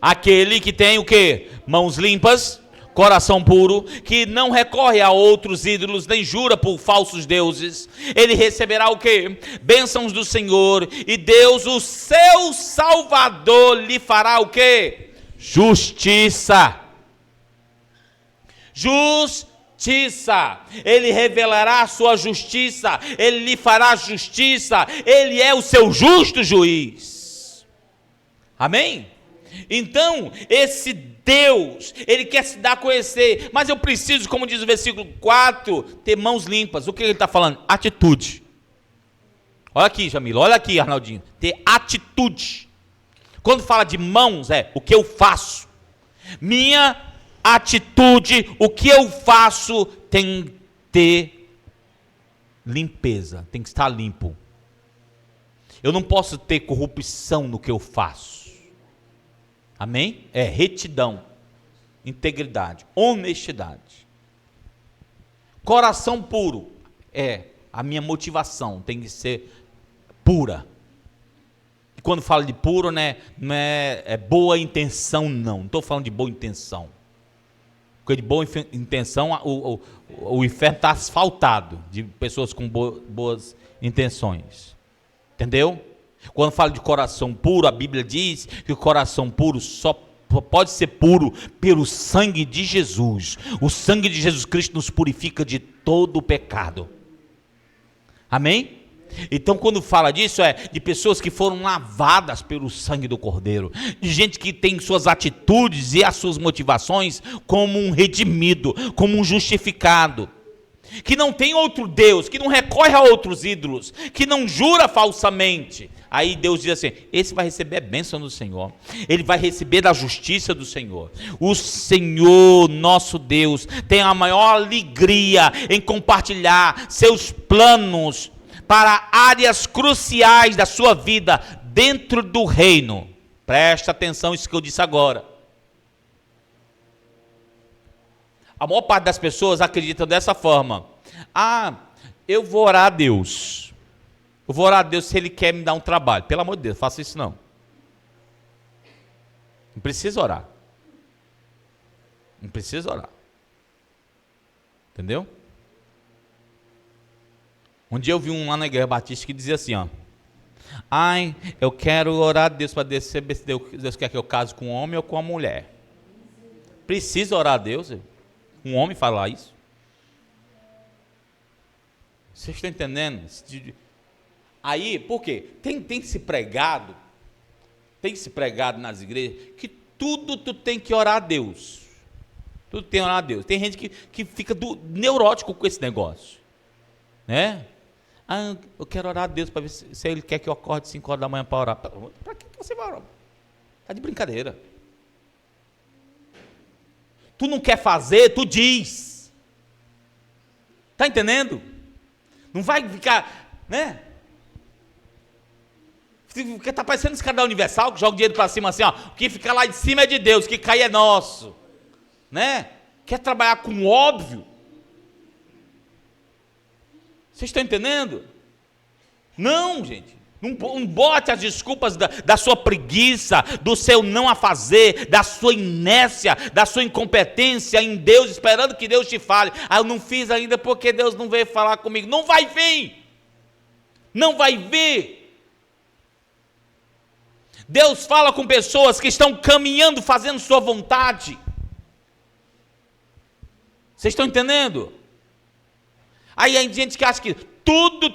Speaker 1: Aquele que tem o quê? Mãos limpas, coração puro, que não recorre a outros ídolos, nem jura por falsos deuses. Ele receberá o quê? Bênçãos do Senhor, e Deus, o seu Salvador, lhe fará o quê? Justiça. Justiça. Ele revelará a sua justiça, ele lhe fará justiça, ele é o seu justo juiz. Amém? Então, esse Deus, ele quer se dar a conhecer, mas eu preciso, como diz o versículo 4, ter mãos limpas. O que ele está falando? Atitude. Olha aqui, Jamila, olha aqui, Arnaldinho, ter atitude. Quando fala de mãos, é o que eu faço. Minha atitude, o que eu faço tem que ter limpeza, tem que estar limpo. Eu não posso ter corrupção no que eu faço. Amém? É retidão, integridade, honestidade. Coração puro, a minha motivação tem que ser pura. E quando falo de puro, não é boa intenção, não estou falando de boa intenção. Porque de boa intenção, o inferno está asfaltado de pessoas com boas intenções. Entendeu? Quando falo de coração puro, a Bíblia diz que o coração puro só pode ser puro pelo sangue de Jesus. O sangue de Jesus Cristo nos purifica de todo o pecado. Amém? Então, quando fala disso, é de pessoas que foram lavadas pelo sangue do Cordeiro, de gente que tem suas atitudes e as suas motivações como um redimido, como um justificado, que não tem outro Deus, que não recorre a outros ídolos, que não jura falsamente. Aí Deus diz assim: esse vai receber a bênção do Senhor, ele vai receber da justiça do Senhor. O Senhor, nosso Deus, tem a maior alegria em compartilhar seus planos para áreas cruciais da sua vida dentro do reino. Presta atenção nisso que eu disse agora. A maior parte das pessoas acredita dessa forma: eu vou orar a Deus. Eu vou orar a Deus se Ele quer me dar um trabalho. Pelo amor de Deus, faça isso não. Não precisa orar. Não precisa orar. Entendeu? Um dia eu vi um lá na Igreja Batista que dizia assim, eu quero orar a Deus para saber se Deus quer que eu case com um homem ou com uma mulher. Precisa orar a Deus? Um homem falar isso? Vocês estão entendendo? Aí, por quê? Tem se pregado nas igrejas que tudo tu tem que orar a Deus. Tudo tem que orar a Deus. Tem gente que fica neurótico com esse negócio, né? Eu quero orar a Deus para ver se Ele quer que eu acorde 5 horas da manhã para orar. Para que você vai orar? Está de brincadeira. Tu não quer fazer, tu diz. Está entendendo? Não vai ficar, né? Porque está parecendo esse cara da Universal, que joga o dinheiro para cima assim, o que fica lá de cima é de Deus, o que cai é nosso. Né? Quer trabalhar com o óbvio? Vocês estão entendendo? Não, gente. Não bote as desculpas da sua preguiça, do seu não a fazer, da sua inércia, da sua incompetência em Deus, esperando que Deus te fale. Eu não fiz ainda porque Deus não veio falar comigo. Não vai vir. Não vai vir. Deus fala com pessoas que estão caminhando, fazendo sua vontade. Vocês estão entendendo? Aí tem gente que acha que tudo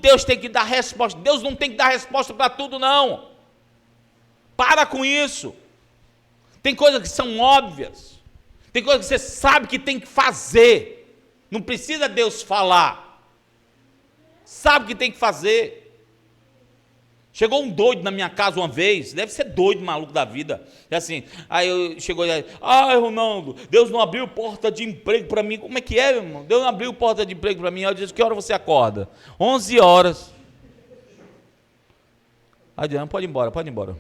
Speaker 1: Deus tem que dar resposta. Deus não tem que dar resposta para tudo, não. Para com isso. Tem coisas que são óbvias. Tem coisas que você sabe que tem que fazer. Não precisa Deus falar. Sabe que tem que fazer. Chegou um doido na minha casa uma vez, deve ser doido, maluco da vida. É assim, chegou aí, Ronaldo, Deus não abriu porta de emprego para mim. Como é que é, meu irmão? Deus não abriu porta de emprego para mim. Eu disse, que hora você acorda? 11 horas. Aí Deus, pode ir embora, pode ir embora.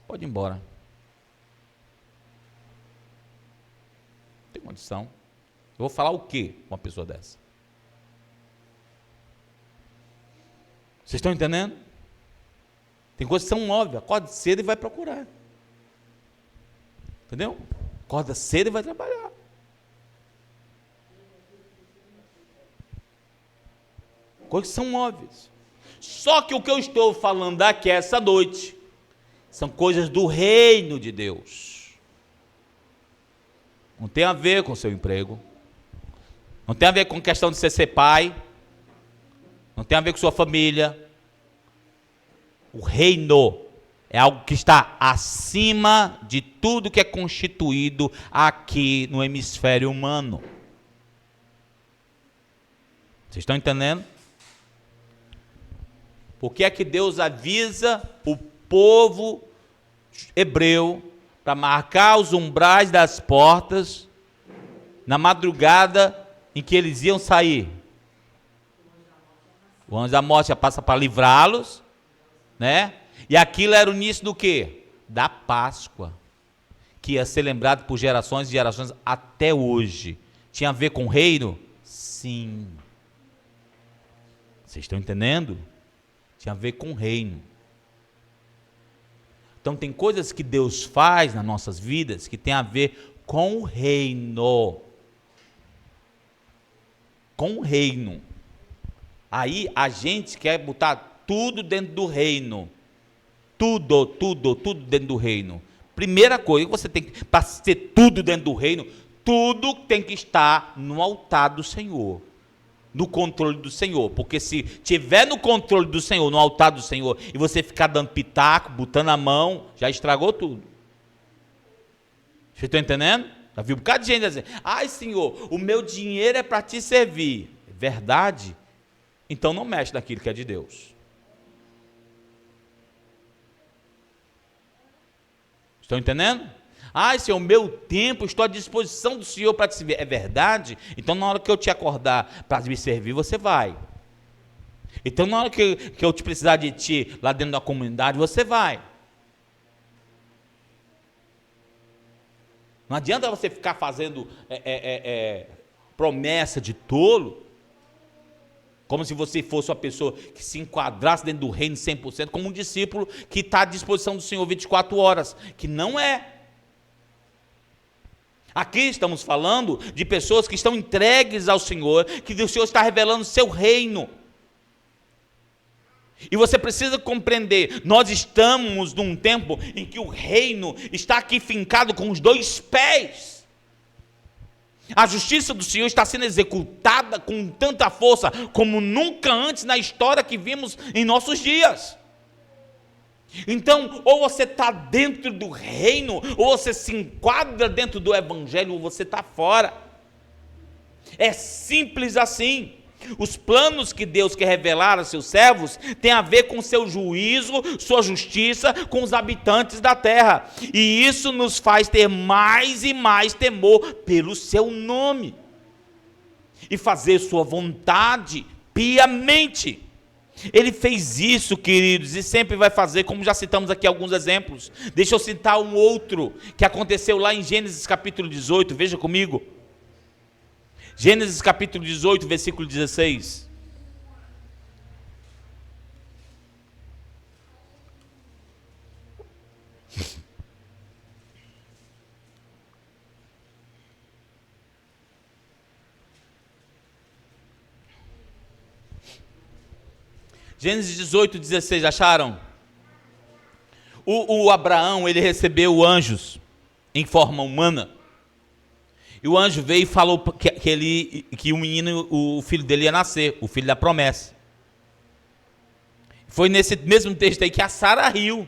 Speaker 1: Pode ir embora. Não tem condição. Eu vou falar o quê com uma pessoa dessa? Vocês estão entendendo? Tem coisas que são óbvias. Acorda cedo e vai procurar. Entendeu? Acorda cedo e vai trabalhar. Coisas que são óbvias. Só que o que eu estou falando aqui essa noite são coisas do reino de Deus. Não tem a ver com o seu emprego. Não tem a ver com questão de você ser pai. Não tem a ver com sua família. O reino é algo que está acima de tudo que é constituído aqui no hemisfério humano. Vocês estão entendendo? Por que é que Deus avisa o povo hebreu para marcar os umbrais das portas na madrugada em que eles iam sair? O anjo da morte já passa para livrá-los, né? E aquilo era o início do quê? Da Páscoa, que ia ser lembrado por gerações e gerações até hoje. Tinha a ver com o reino? Sim. Vocês estão entendendo? Tinha a ver com o reino. Então tem coisas que Deus faz nas nossas vidas que tem a ver com o reino. Com o reino. Aí a gente quer botar tudo dentro do reino. Tudo dentro do reino. Primeira coisa que você tem que, para ser tudo dentro do reino, tudo tem que estar no altar do Senhor. No controle do Senhor. Porque se tiver no controle do Senhor, no altar do Senhor, e você ficar dando pitaco, botando a mão, já estragou tudo. Vocês estão entendendo? Já viu um bocado de gente dizendo, ai Senhor, o meu dinheiro é para te servir. Verdade? Então não mexe naquilo que é de Deus. Estão entendendo? Ai Senhor, o meu tempo, estou à disposição do Senhor para te servir. É verdade? Então na hora que eu te acordar para me servir, você vai. Então na hora que eu te precisar de ti lá dentro da comunidade, você vai. Não adianta você ficar fazendo promessa de tolo, como se você fosse uma pessoa que se enquadrasse dentro do reino 100%, como um discípulo que está à disposição do Senhor 24 horas, que não é. Aqui estamos falando de pessoas que estão entregues ao Senhor, que o Senhor está revelando o seu reino. E você precisa compreender, nós estamos num tempo em que o reino está aqui fincado com os dois pés. A justiça do Senhor está sendo executada com tanta força como nunca antes na história que vimos em nossos dias. Então, ou você está dentro do reino, ou você se enquadra dentro do evangelho, ou você está fora. É simples assim. Os planos que Deus quer revelar a seus servos têm a ver com seu juízo, sua justiça com os habitantes da terra. E isso nos faz ter mais e mais temor pelo seu nome. E fazer sua vontade piamente. Ele fez isso, queridos, e sempre vai fazer, como já citamos aqui alguns exemplos. Deixa eu citar um outro, que aconteceu lá em Gênesis capítulo 18, veja comigo. Gênesis capítulo 18, versículo 16. Gênesis 18, 16, acharam? O Abraão, ele recebeu anjos em forma humana. E o anjo veio e falou que o menino, o filho dele ia nascer, o filho da promessa. Foi nesse mesmo texto aí que a Sara riu.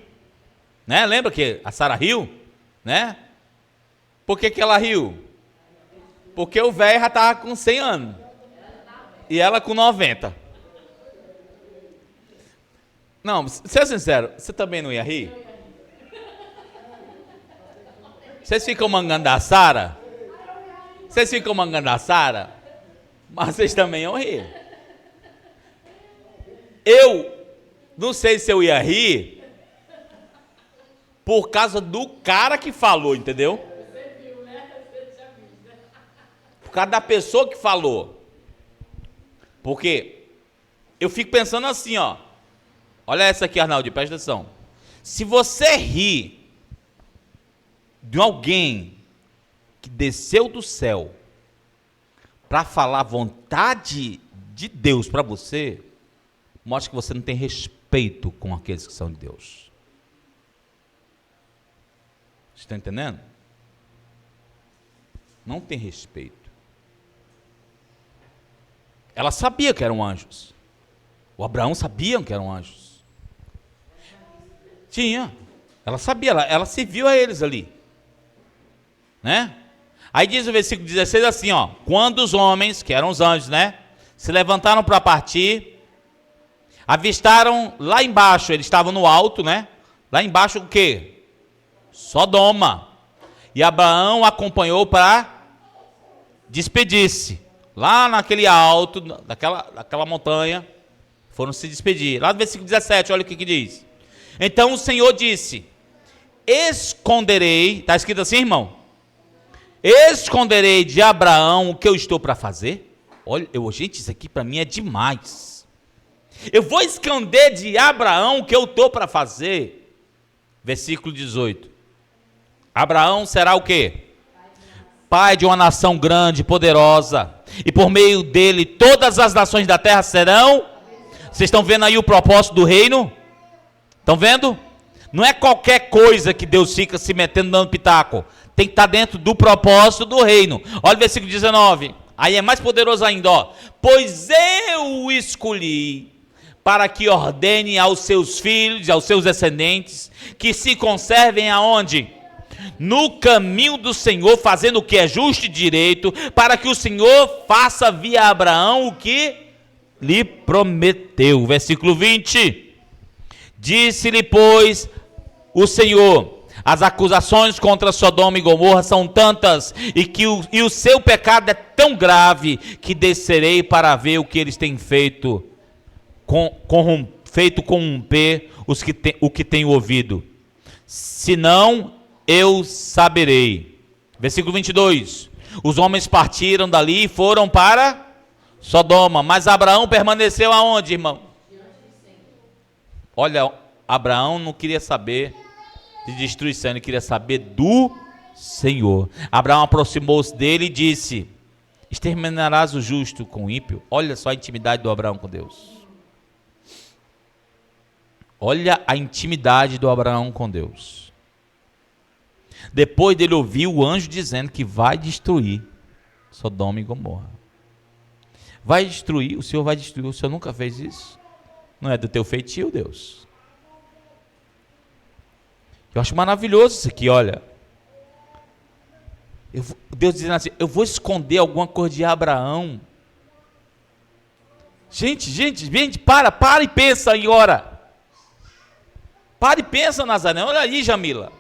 Speaker 1: Né? Lembra que a Sara riu? Né? Por que ela riu? Porque o velho já estava com 100 anos. E ela com 90. Não, seja sincero, você também não ia rir? Vocês ficam mangando a Sara? Vocês ficam mangando a Sara? Mas vocês também iam rir. Eu não sei se eu ia rir por causa do cara que falou, entendeu? Por causa da pessoa que falou. Porque eu fico pensando assim, ó. Olha essa aqui, Arnaldo, presta atenção. Se você rir de alguém que desceu do céu para falar a vontade de Deus para você, mostra que você não tem respeito com aqueles que são de Deus. Você está entendendo? Não tem respeito. Ela sabia que eram anjos. O Abraão sabia que eram anjos. Tinha. Ela sabia, ela serviu a eles ali. Né? Aí diz o versículo 16 assim, ó. Quando os homens, que eram os anjos, né? Se levantaram para partir, avistaram lá embaixo, eles estavam no alto, né? Lá embaixo o quê? Sodoma. E Abraão acompanhou para despedir-se. Lá naquele alto, daquela montanha, foram se despedir. Lá no versículo 17, olha o que diz. Então o Senhor disse, esconderei, está escrito assim, irmão? Esconderei de Abraão o que eu estou para fazer? Olha, gente, isso aqui para mim é demais. Eu vou esconder de Abraão o que eu estou para fazer. Versículo 18. Abraão será o quê? Pai de uma nação grande, poderosa, e por meio dele todas as nações da terra serão. Vocês estão vendo aí o propósito do reino? Estão vendo? Não é qualquer coisa que Deus fica se metendo dando pitaco. Tem que estar dentro do propósito do reino. Olha o versículo 19. Aí é mais poderoso ainda, ó. Pois eu o escolhi para que ordene aos seus filhos, aos seus descendentes, que se conservem aonde? No caminho do Senhor, fazendo o que é justo e direito, para que o Senhor faça via Abraão o que lhe prometeu. Versículo 20. Disse-lhe, pois, o Senhor, as acusações contra Sodoma e Gomorra são tantas, e o seu pecado é tão grave, que descerei para ver o que eles têm feito, feito corromper o que têm ouvido. Senão eu saberei. Versículo 22. Os homens partiram dali e foram para Sodoma, mas Abraão permaneceu aonde, irmão? Olha, Abraão não queria saber de destruição, ele queria saber do Senhor. Abraão aproximou-se dele e disse, exterminarás o justo com o ímpio? Olha só a intimidade do Abraão com Deus. Olha a intimidade do Abraão com Deus. Depois dele ouvir o anjo dizendo que vai destruir Sodoma e Gomorra. Vai destruir, o Senhor vai destruir, o Senhor nunca fez isso. Não é do teu feitio, Deus. Eu acho maravilhoso isso aqui, olha. Deus dizendo assim, eu vou esconder alguma coisa de Abraão. Gente, para e pensa aí, ora. Para e pensa, Nazaré. Olha aí, Jamila.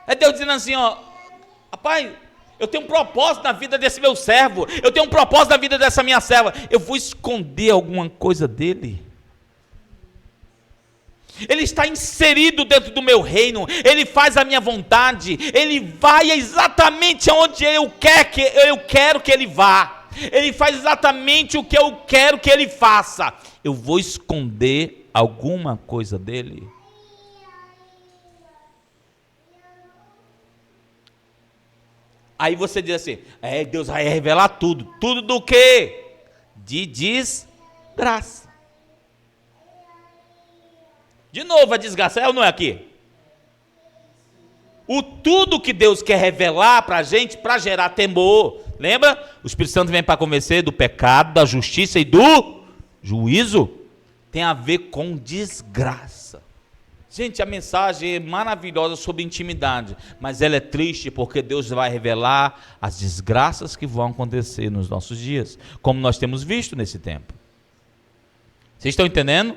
Speaker 1: É Deus dizendo assim, ó, rapaz, eu tenho um propósito na vida desse meu servo, eu tenho um propósito na vida dessa minha serva, eu vou esconder alguma coisa dele? Ele está inserido dentro do meu reino, ele faz a minha vontade, ele vai exatamente aonde eu quero que ele vá, ele faz exatamente o que eu quero que ele faça. Eu vou esconder alguma coisa dele? Aí você diz assim, Deus vai revelar tudo. Tudo do quê? De desgraça. De novo, a desgraça é ou não é aqui? O tudo que Deus quer revelar para a gente, para gerar temor. Lembra? O Espírito Santo vem para convencer do pecado, da justiça e do juízo. Tem a ver com desgraça. Gente, a mensagem é maravilhosa sobre intimidade, mas ela é triste porque Deus vai revelar as desgraças que vão acontecer nos nossos dias, como nós temos visto nesse tempo. Vocês estão entendendo?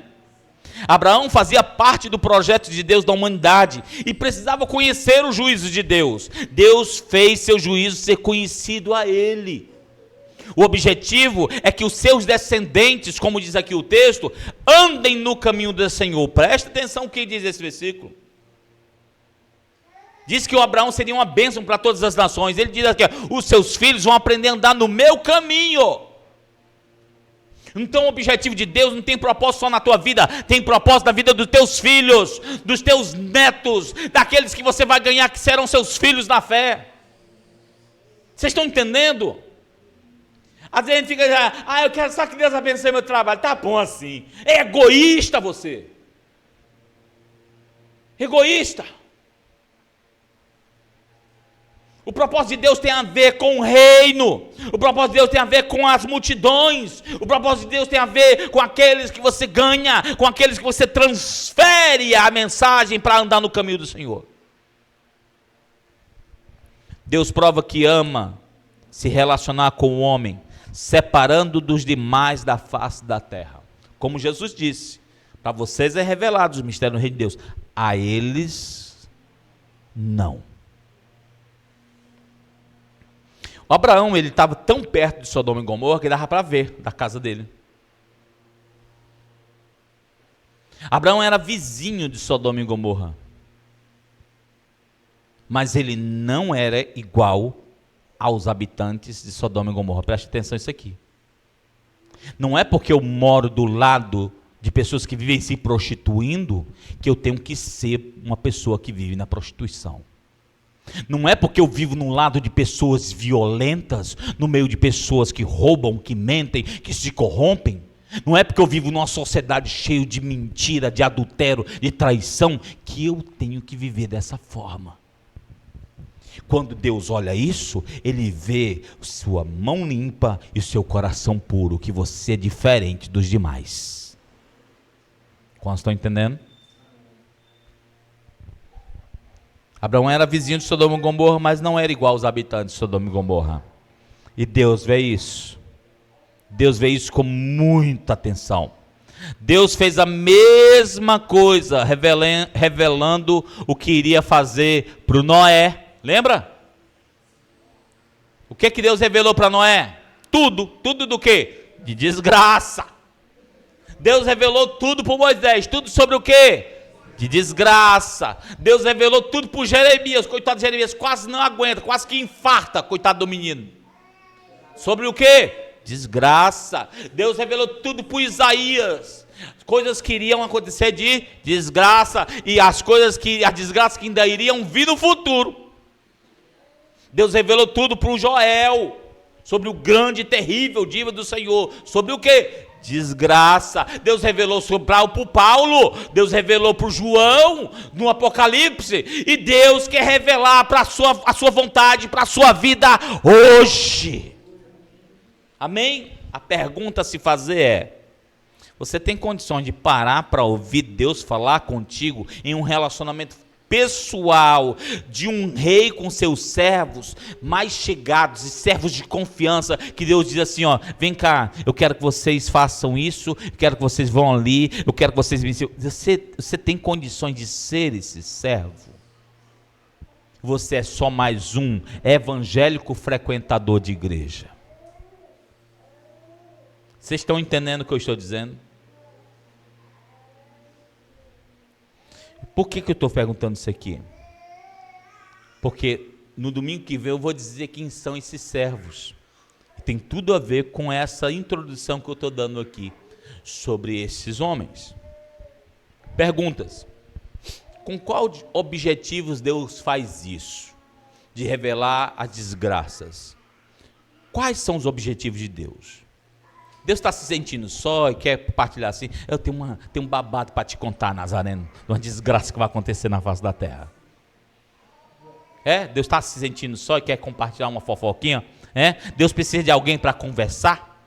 Speaker 1: Abraão fazia parte do projeto de Deus da humanidade e precisava conhecer o juízo de Deus. Deus fez seu juízo ser conhecido a ele. O objetivo é que os seus descendentes, como diz aqui o texto, andem no caminho do Senhor. Presta atenção no que diz esse versículo. Diz que o Abraão seria uma bênção para todas as nações. Ele diz aqui, os seus filhos vão aprender a andar no meu caminho. Então o objetivo de Deus não tem propósito só na tua vida, tem propósito na vida dos teus filhos, dos teus netos, daqueles que você vai ganhar, que serão seus filhos na fé. Vocês estão entendendo? Às vezes a gente fica, eu quero só que Deus abençoe meu trabalho. Tá bom assim. É egoísta você. Egoísta. O propósito de Deus tem a ver com o reino. O propósito de Deus tem a ver com as multidões. O propósito de Deus tem a ver com aqueles que você ganha, com aqueles que você transfere a mensagem para andar no caminho do Senhor. Deus prova que ama se relacionar com o homem, separando dos demais da face da terra. Como Jesus disse, para vocês é revelado os mistérios do reino de Deus, a eles não. O Abraão, ele estava tão perto de Sodoma e Gomorra que dava para ver da casa dele. Abraão era vizinho de Sodoma e Gomorra. Mas ele não era igual aos habitantes de Sodoma e Gomorra. Preste atenção nisso aqui. Não é porque eu moro do lado de pessoas que vivem se prostituindo que eu tenho que ser uma pessoa que vive na prostituição. Não é porque eu vivo num lado de pessoas violentas, no meio de pessoas que roubam, que mentem, que se corrompem. Não é porque eu vivo numa sociedade cheia de mentira, de adultério, de traição, que eu tenho que viver dessa forma. Quando Deus olha isso, Ele vê sua mão limpa e o seu coração puro, que você é diferente dos demais. Quantos estão entendendo? Abraão era vizinho de Sodoma e Gomorra, mas não era igual aos habitantes de Sodoma e Gomorra. E Deus vê isso. Deus vê isso com muita atenção. Deus fez a mesma coisa, revelando o que iria fazer para o Noé. Lembra? O que Deus revelou para Noé? Tudo do quê? De desgraça. Deus revelou tudo para Moisés, tudo sobre o quê? De desgraça. Deus revelou tudo para Jeremias. Coitado de Jeremias, quase não aguenta, quase que infarta, coitado do menino. Sobre o quê? Desgraça. Deus revelou tudo para Isaías. Coisas que iriam acontecer de desgraça. E as desgraças que ainda iriam vir no futuro. Deus revelou tudo para o Joel. Sobre o grande e terrível dia do Senhor. Sobre o quê? Desgraça. Deus revelou para o Paulo, Deus revelou para o João no Apocalipse, e Deus quer revelar para a sua vontade, para a sua vida hoje. Amém? A pergunta a se fazer é: você tem condições de parar para ouvir Deus falar contigo em um relacionamento pessoal de um rei com seus servos mais chegados e servos de confiança, que Deus diz assim, vem cá, eu quero que vocês façam isso, eu quero que vocês vão ali, eu quero que vocês me ensinam. Você tem condições de ser esse servo? Você é só mais um evangélico frequentador de igreja? Vocês estão entendendo o que eu estou dizendo? Por que eu estou perguntando isso aqui? Porque no domingo que vem eu vou dizer quem são esses servos. Tem tudo a ver com essa introdução que eu estou dando aqui sobre esses homens. Perguntas. Com qual objetivos Deus faz isso? De revelar as desgraças. Quais são os objetivos de Deus? Deus está se sentindo só e quer compartilhar assim. Eu tenho um babado para te contar, Nazareno, de uma desgraça que vai acontecer na face da terra. Deus está se sentindo só e quer compartilhar uma fofoquinha. Deus precisa de alguém para conversar.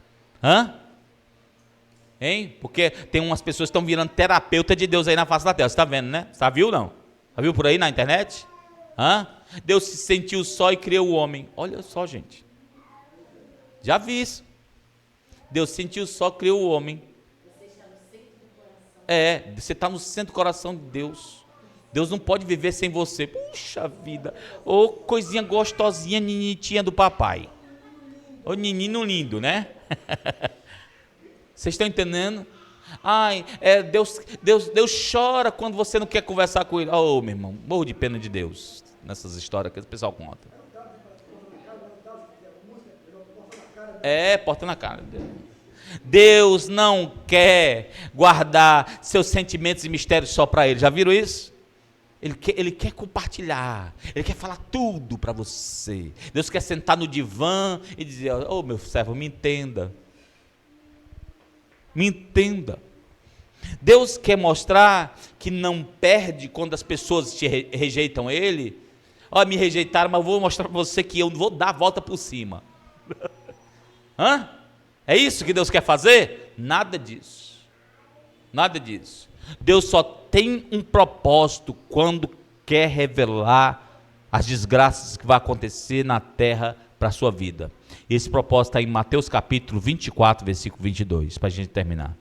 Speaker 1: Porque tem umas pessoas que estão virando terapeuta de Deus aí na face da terra. Você está vendo, né? Você viu não? Já viu por aí na internet? Deus se sentiu só e criou o homem. Olha só, gente. Já vi isso. Deus sentiu só, criou o homem. Você está no centro do coração de Deus. Deus não pode viver sem você. Puxa vida, ô coisinha gostosinha, ninitinha do papai. Ô menino lindo, né? Vocês estão entendendo? Ai, Deus chora quando você não quer conversar com ele. Ô, meu irmão, morro de pena de Deus nessas histórias que o pessoal conta. Porta na cara. Deus não quer guardar seus sentimentos e mistérios só para ele. Já viram isso? Ele quer compartilhar, ele quer falar tudo para você. Deus quer sentar no divã e dizer: ô meu servo, me entenda. Me entenda. Deus quer mostrar que não perde quando as pessoas te rejeitam ele. Me rejeitaram, mas eu vou mostrar para você que eu vou dar a volta por cima. É isso que Deus quer fazer? Nada disso. Nada disso. Deus só tem um propósito quando quer revelar as desgraças que vai acontecer na terra para a sua vida. E esse propósito está em Mateus capítulo 24, versículo 22, para a gente terminar.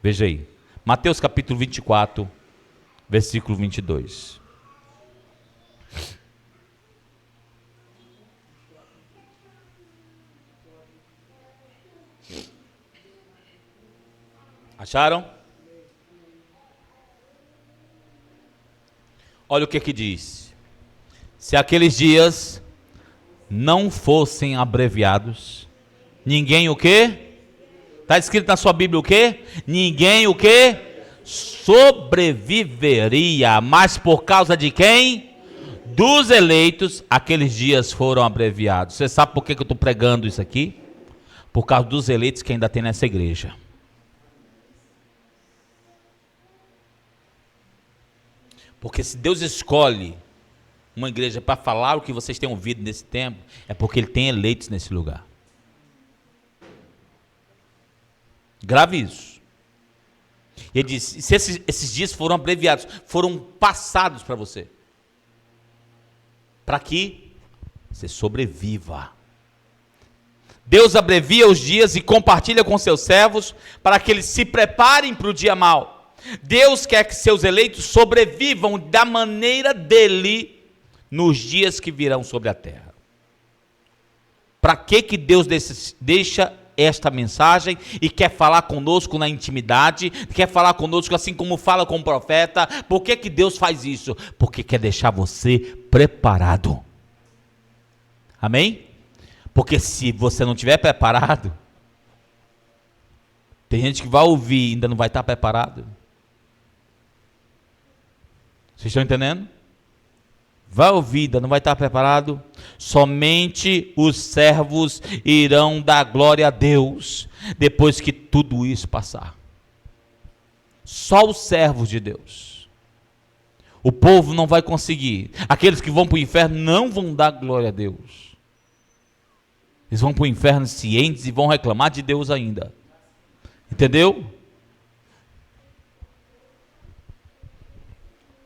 Speaker 1: Veja aí. Mateus capítulo 24, versículo 22. Acharam? Olha o que diz. Se aqueles dias não fossem abreviados, ninguém o quê? Está escrito na sua Bíblia o quê? Ninguém o quê? Sobreviveria. Mas por causa de quem? Dos eleitos, aqueles dias foram abreviados. Você sabe por que eu estou pregando isso aqui? Por causa dos eleitos que ainda tem nessa igreja. Porque se Deus escolhe uma igreja para falar o que vocês têm ouvido nesse tempo, é porque Ele tem eleitos nesse lugar. Grave isso. Ele disse: se esses dias foram abreviados, foram passados para você, para que você sobreviva. Deus abrevia os dias e compartilha com seus servos para que eles se preparem para o dia mau. Deus quer que seus eleitos sobrevivam da maneira dele nos dias que virão sobre a terra. Para que Deus deixa esta mensagem e quer falar conosco na intimidade, quer falar conosco assim como fala com o profeta? Por que Deus faz isso? Porque quer deixar você preparado. Amém? Porque se você não estiver preparado, tem gente que vai ouvir e ainda não vai estar preparado. Vocês estão entendendo? Vai ouvir, ainda não vai estar preparado. Somente os servos irão dar glória a Deus depois que tudo isso passar. Só os servos de Deus. O povo não vai conseguir. Aqueles que vão para o inferno não vão dar glória a Deus. Eles vão para o inferno cientes e vão reclamar de Deus ainda. Entendeu?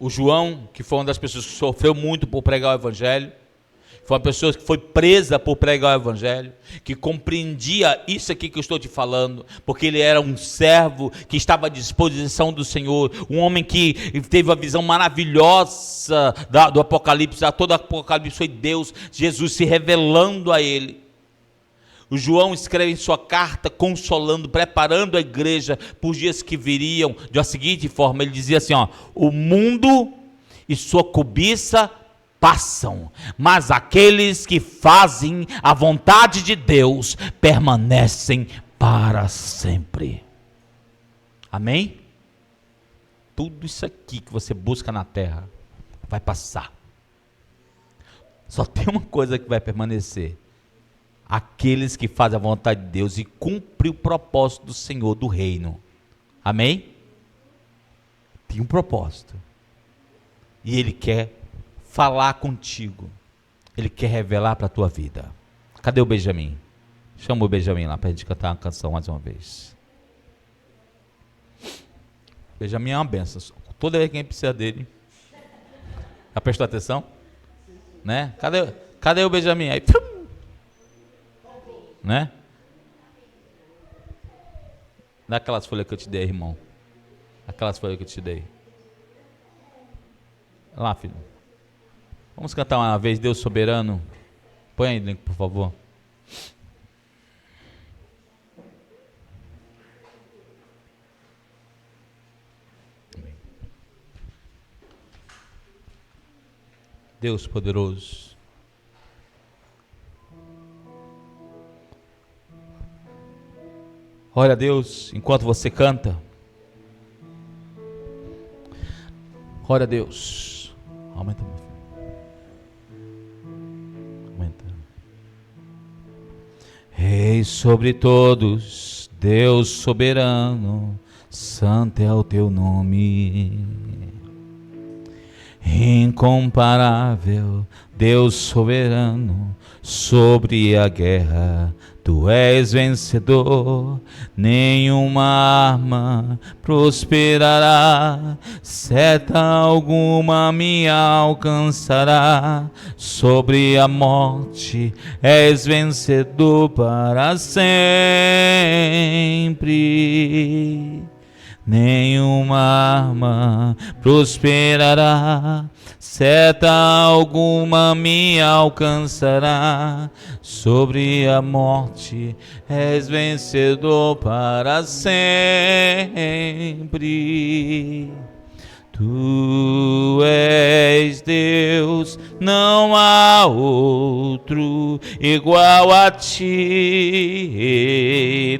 Speaker 1: O João, que foi uma das pessoas que sofreu muito por pregar o evangelho, foi uma pessoa que foi presa por pregar o evangelho, que compreendia isso aqui que eu estou te falando, porque ele era um servo que estava à disposição do Senhor, um homem que teve a visão maravilhosa do Apocalipse. Todo o Apocalipse foi Deus, Jesus se revelando a ele. O João escreve em sua carta, consolando, preparando a igreja para os dias que viriam, de uma seguinte forma. Ele dizia assim: o mundo e sua cobiça passam, mas aqueles que fazem a vontade de Deus permanecem para sempre. Amém? Tudo isso aqui que você busca na terra vai passar. Só tem uma coisa que vai permanecer: aqueles que fazem a vontade de Deus e cumprem o propósito do Senhor, do reino. Amém? Tem um propósito. E Ele quer falar contigo. Ele quer revelar para a tua vida. Cadê o Benjamin? Chama o Benjamin lá para a gente cantar uma canção mais uma vez. Benjamin é uma benção. Toda vez que alguém precisa dele. Já prestou atenção? Né? Cadê o Benjamin? Aí, né? Dá aquelas folhas que eu te dei, irmão. Aquelas folhas que eu te dei. Lá, filho. Vamos cantar uma vez, Deus soberano. Põe aí, link, por favor. Deus poderoso. Olha, Deus, enquanto você canta. Olha, Deus. Aumenta, meu filho. Aumenta. Rei sobre todos, Deus soberano, santo é o teu nome. Incomparável, Deus soberano, sobre a guerra tu és vencedor. Nenhuma arma prosperará, seta alguma me alcançará. Sobre a morte és vencedor para sempre. Nenhuma arma prosperará, seta alguma me alcançará. Sobre a morte és vencedor para sempre. Tu és Deus, não há outro igual a ti.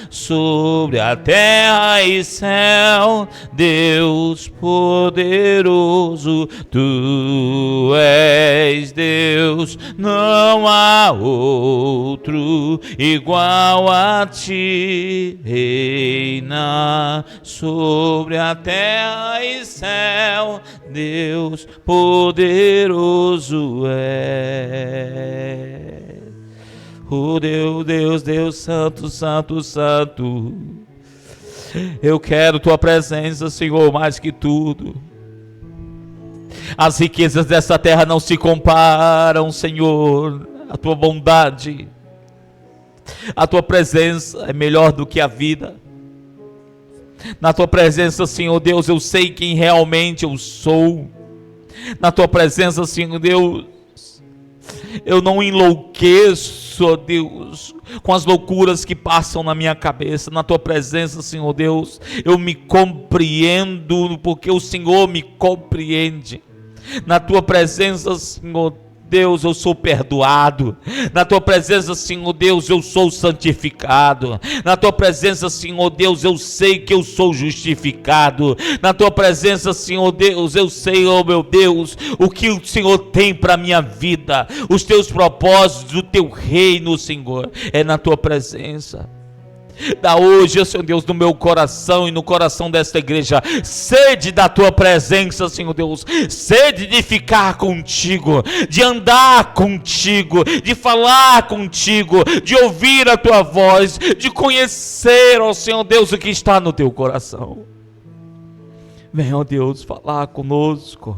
Speaker 1: Sobre a terra e céu, Deus poderoso. Tu és Deus, não há outro igual a ti. Reina sobre a terra e céu, Deus poderoso é. Oh Deus, Deus santo, santo, santo. Eu quero tua presença, Senhor, mais que tudo. As riquezas dessa terra não se comparam, Senhor, a tua bondade. A tua presença é melhor do que a vida. Na tua presença, Senhor Deus, eu sei quem realmente eu sou. Na tua presença, Senhor Deus, eu não enlouqueço, ó Deus, com as loucuras que passam na minha cabeça. Na tua presença, Senhor Deus, eu me compreendo, porque o Senhor me compreende. Na tua presença, Senhor Deus, eu sou perdoado. Na tua presença, Senhor Deus, eu sou santificado. Na tua presença, Senhor Deus, eu sei que eu sou justificado. Na tua presença, Senhor Deus, eu sei, oh meu Deus, o que o Senhor tem para minha vida. Os teus propósitos, o teu reino, Senhor, é na tua presença. Dá hoje, Senhor Deus, no meu coração e no coração desta igreja, sede da tua presença, Senhor Deus, sede de ficar contigo, de andar contigo, de falar contigo, de ouvir a tua voz, de conhecer, ó Senhor Deus, o que está no teu coração. Venha, ó Deus, falar conosco.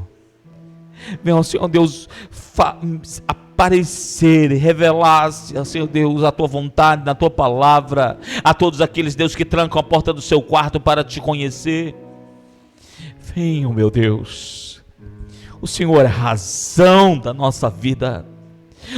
Speaker 1: Venha, ó Senhor Deus, aparecer e revelar-se, Senhor Deus, a tua vontade, na tua palavra, a todos aqueles, Deus, que trancam a porta do seu quarto para te conhecer. Venha, meu Deus, o Senhor é a razão da nossa vida,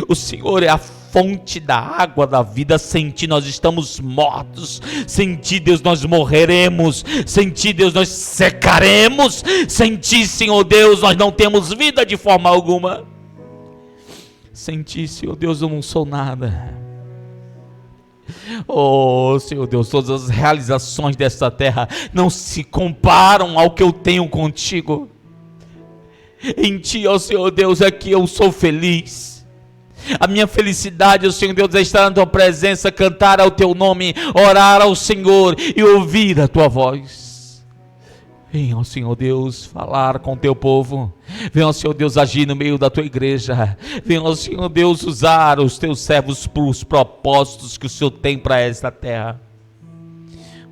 Speaker 1: o Senhor é a fonte da água da vida. Sem ti nós estamos mortos, sem ti, Deus, nós morreremos, sem ti, Deus, nós secaremos, sem ti, Senhor Deus, nós não temos vida de forma alguma. Sem ti, Senhor Deus, eu não sou nada. Oh, Senhor Deus, todas as realizações desta terra não se comparam ao que eu tenho contigo. Em ti, ó Senhor Deus, é que eu sou feliz. A minha felicidade, ó Senhor Deus, é estar na tua presença, cantar ao teu nome, orar ao Senhor e ouvir a tua voz. Venha, ó Senhor Deus, falar com o teu povo. Venha, ó Senhor Deus, agir no meio da tua igreja. Venha, ó Senhor Deus, usar os teus servos para os propósitos que o Senhor tem para esta terra.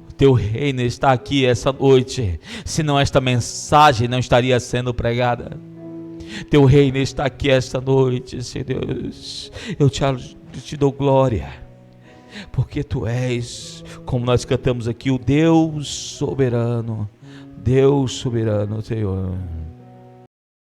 Speaker 1: O teu reino está aqui essa noite, senão esta mensagem não estaria sendo pregada. Teu reino está aqui esta noite, Senhor Deus. Eu te dou glória, porque tu és, como nós cantamos aqui, o Deus soberano. Deus soberano, Senhor.